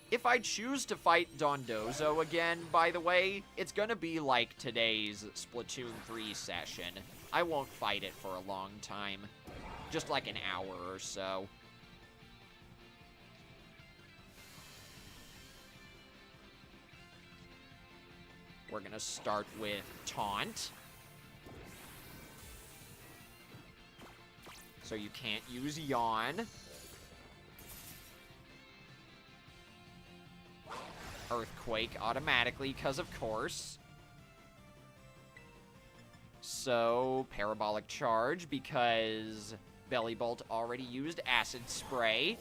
If I choose to fight Dondozo again, by the way, it's gonna be like today's Splatoon 3 session. I won't fight it for a long time. Just like an hour or so. We're gonna start with Taunt. So you can't use Yawn. Earthquake automatically, because of course. So, Parabolic Charge, because Bellybolt already used Acid Spray.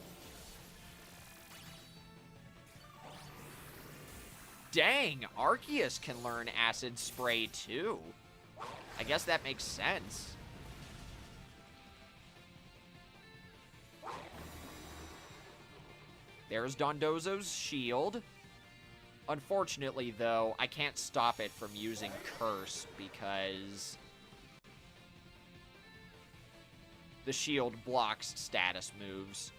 Dang, Arceus can learn Acid Spray too. I guess that makes sense. There's Dondozo's shield. Unfortunately, though, I can't stop it from using Curse because the shield blocks status moves.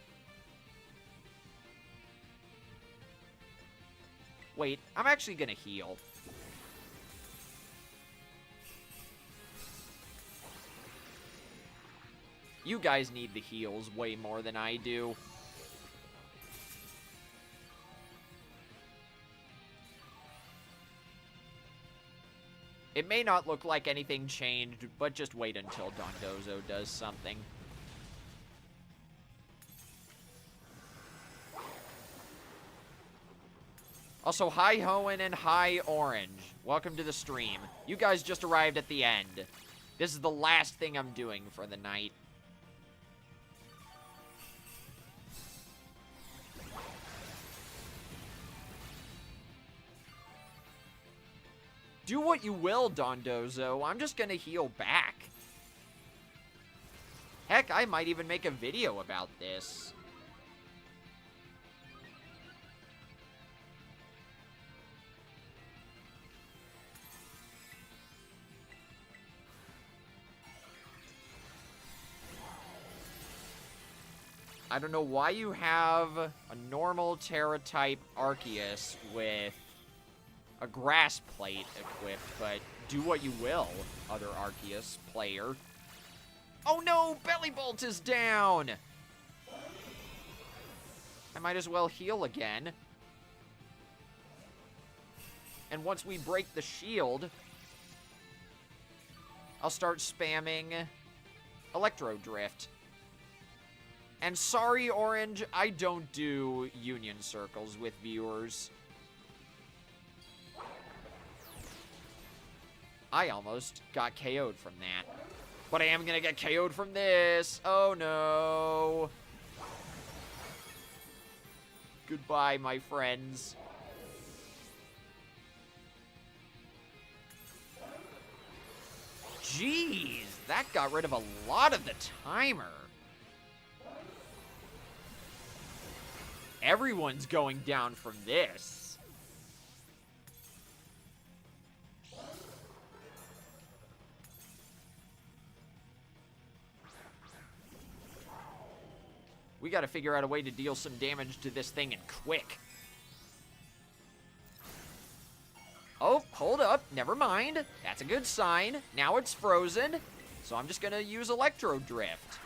Wait, I'm actually gonna heal. You guys need the heals way more than I do. It may not look like anything changed, but just wait until Dondozo does something. Also, hi Hoenn and hi Orange. Welcome to the stream. You guys just arrived at the end. This is the last thing I'm doing for the night. Do what you will, Dondozo. I'm just gonna heal back. Heck, I might even make a video about this. I don't know why you have a normal Terra-type Arceus with a grass plate equipped, but do what you will, other Arceus player. Oh no, Bellybolt is down! I might as well heal again. And once we break the shield, I'll start spamming Electro Drift. And sorry, Orange, I don't do union circles with viewers. I almost got KO'd from that. But I am gonna get KO'd from this. Oh no. Goodbye, my friends. Jeez, that got rid of a lot of the timer. Everyone's going down from this. We gotta figure out a way to deal some damage to this thing and quick. Oh, hold up. Never mind. That's a good sign. Now it's frozen. So I'm just gonna use Electro Drift.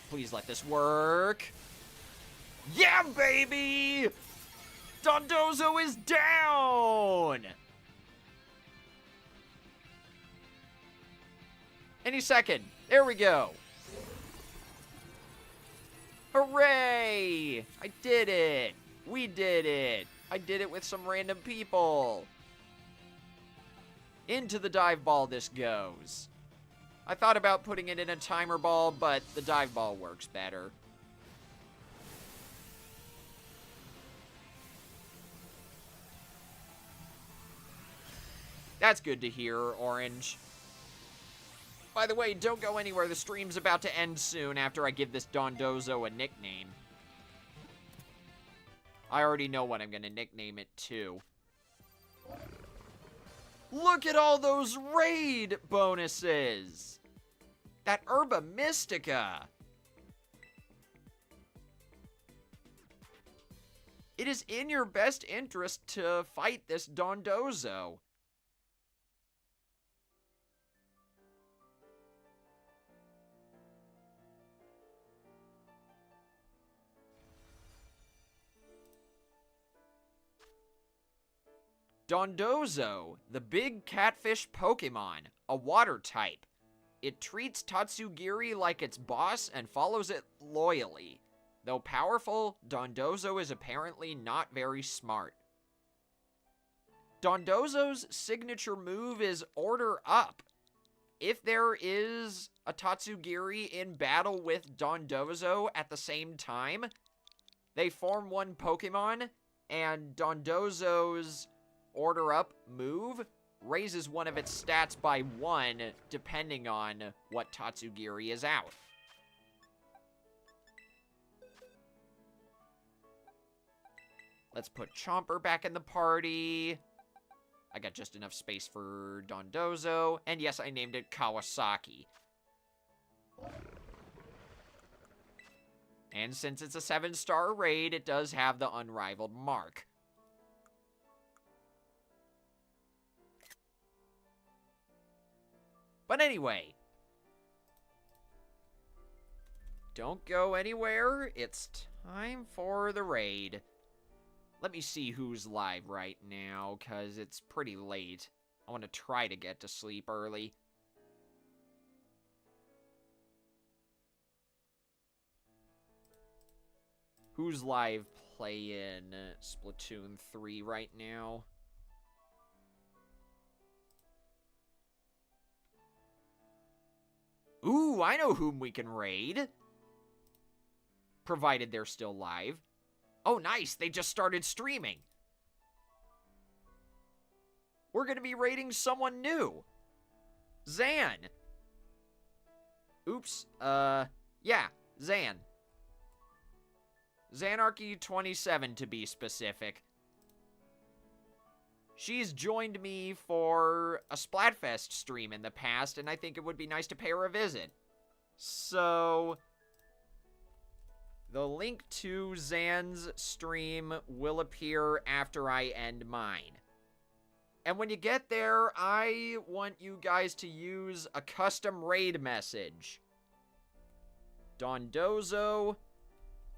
Please let this work. Yeah, baby! Dondozo is down! Any second. There we go. Hooray! I did it! We did it! I did it with some random people. Into the dive ball this goes. I thought about putting it in a timer ball, but the dive ball works better. That's good to hear, Orange. By the way, don't go anywhere. The stream's about to end soon after I give this Dondozo a nickname. I already know what I'm going to nickname it, too. Look at all those raid bonuses! That Herba Mystica! It is in your best interest to fight this Dondozo. Dondozo, the big catfish Pokemon, a water type. It treats Tatsugiri like its boss and follows it loyally. Though powerful, Dondozo is apparently not very smart. Dondozo's signature move is Order Up. If there is a Tatsugiri in battle with Dondozo at the same time, they form one Pokemon, and Dondozo's Order Up move raises one of its stats by 1, depending on what Tatsugiri is out. Let's put Chomper back in the party. I got just enough space for Dondozo. And yes, I named it Kawasaki. And since it's a 7-star raid, it does have the unrivaled mark. But anyway, don't go anywhere. It's time for the raid. Let me see who's live right now, because it's pretty late. I want to try to get to sleep early. Who's live playing Splatoon 3 right now? Ooh, I know whom we can raid. Provided they're still live. Oh, nice. They just started streaming. We're going to be raiding someone new. Zan. Oops. Yeah, Zan. Zanarchy27 to be specific. She's joined me for a Splatfest stream in the past, and I think it would be nice to pay her a visit. So, the link to Zan's stream will appear after I end mine. And when you get there, I want you guys to use a custom raid message. Dondozo,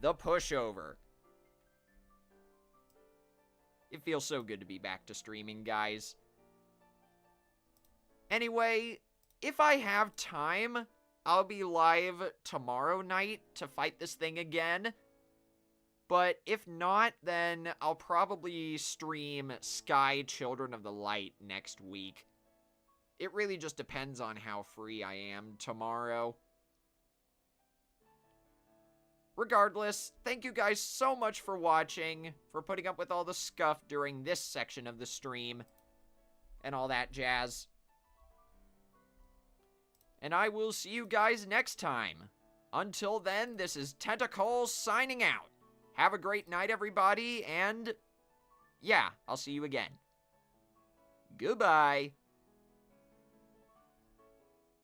the pushover. It feels so good to be back to streaming, guys. Anyway, if I have time, I'll be live tomorrow night to fight this thing again. But if not, then I'll probably stream Sky Children of the Light next week. It really just depends on how free I am tomorrow. Regardless, thank you guys so much for watching, for putting up with all the scuff during this section of the stream, and all that jazz. And I will see you guys next time. Until then, this is Tentacle signing out. Have a great night, everybody, and yeah, I'll see you again. Goodbye.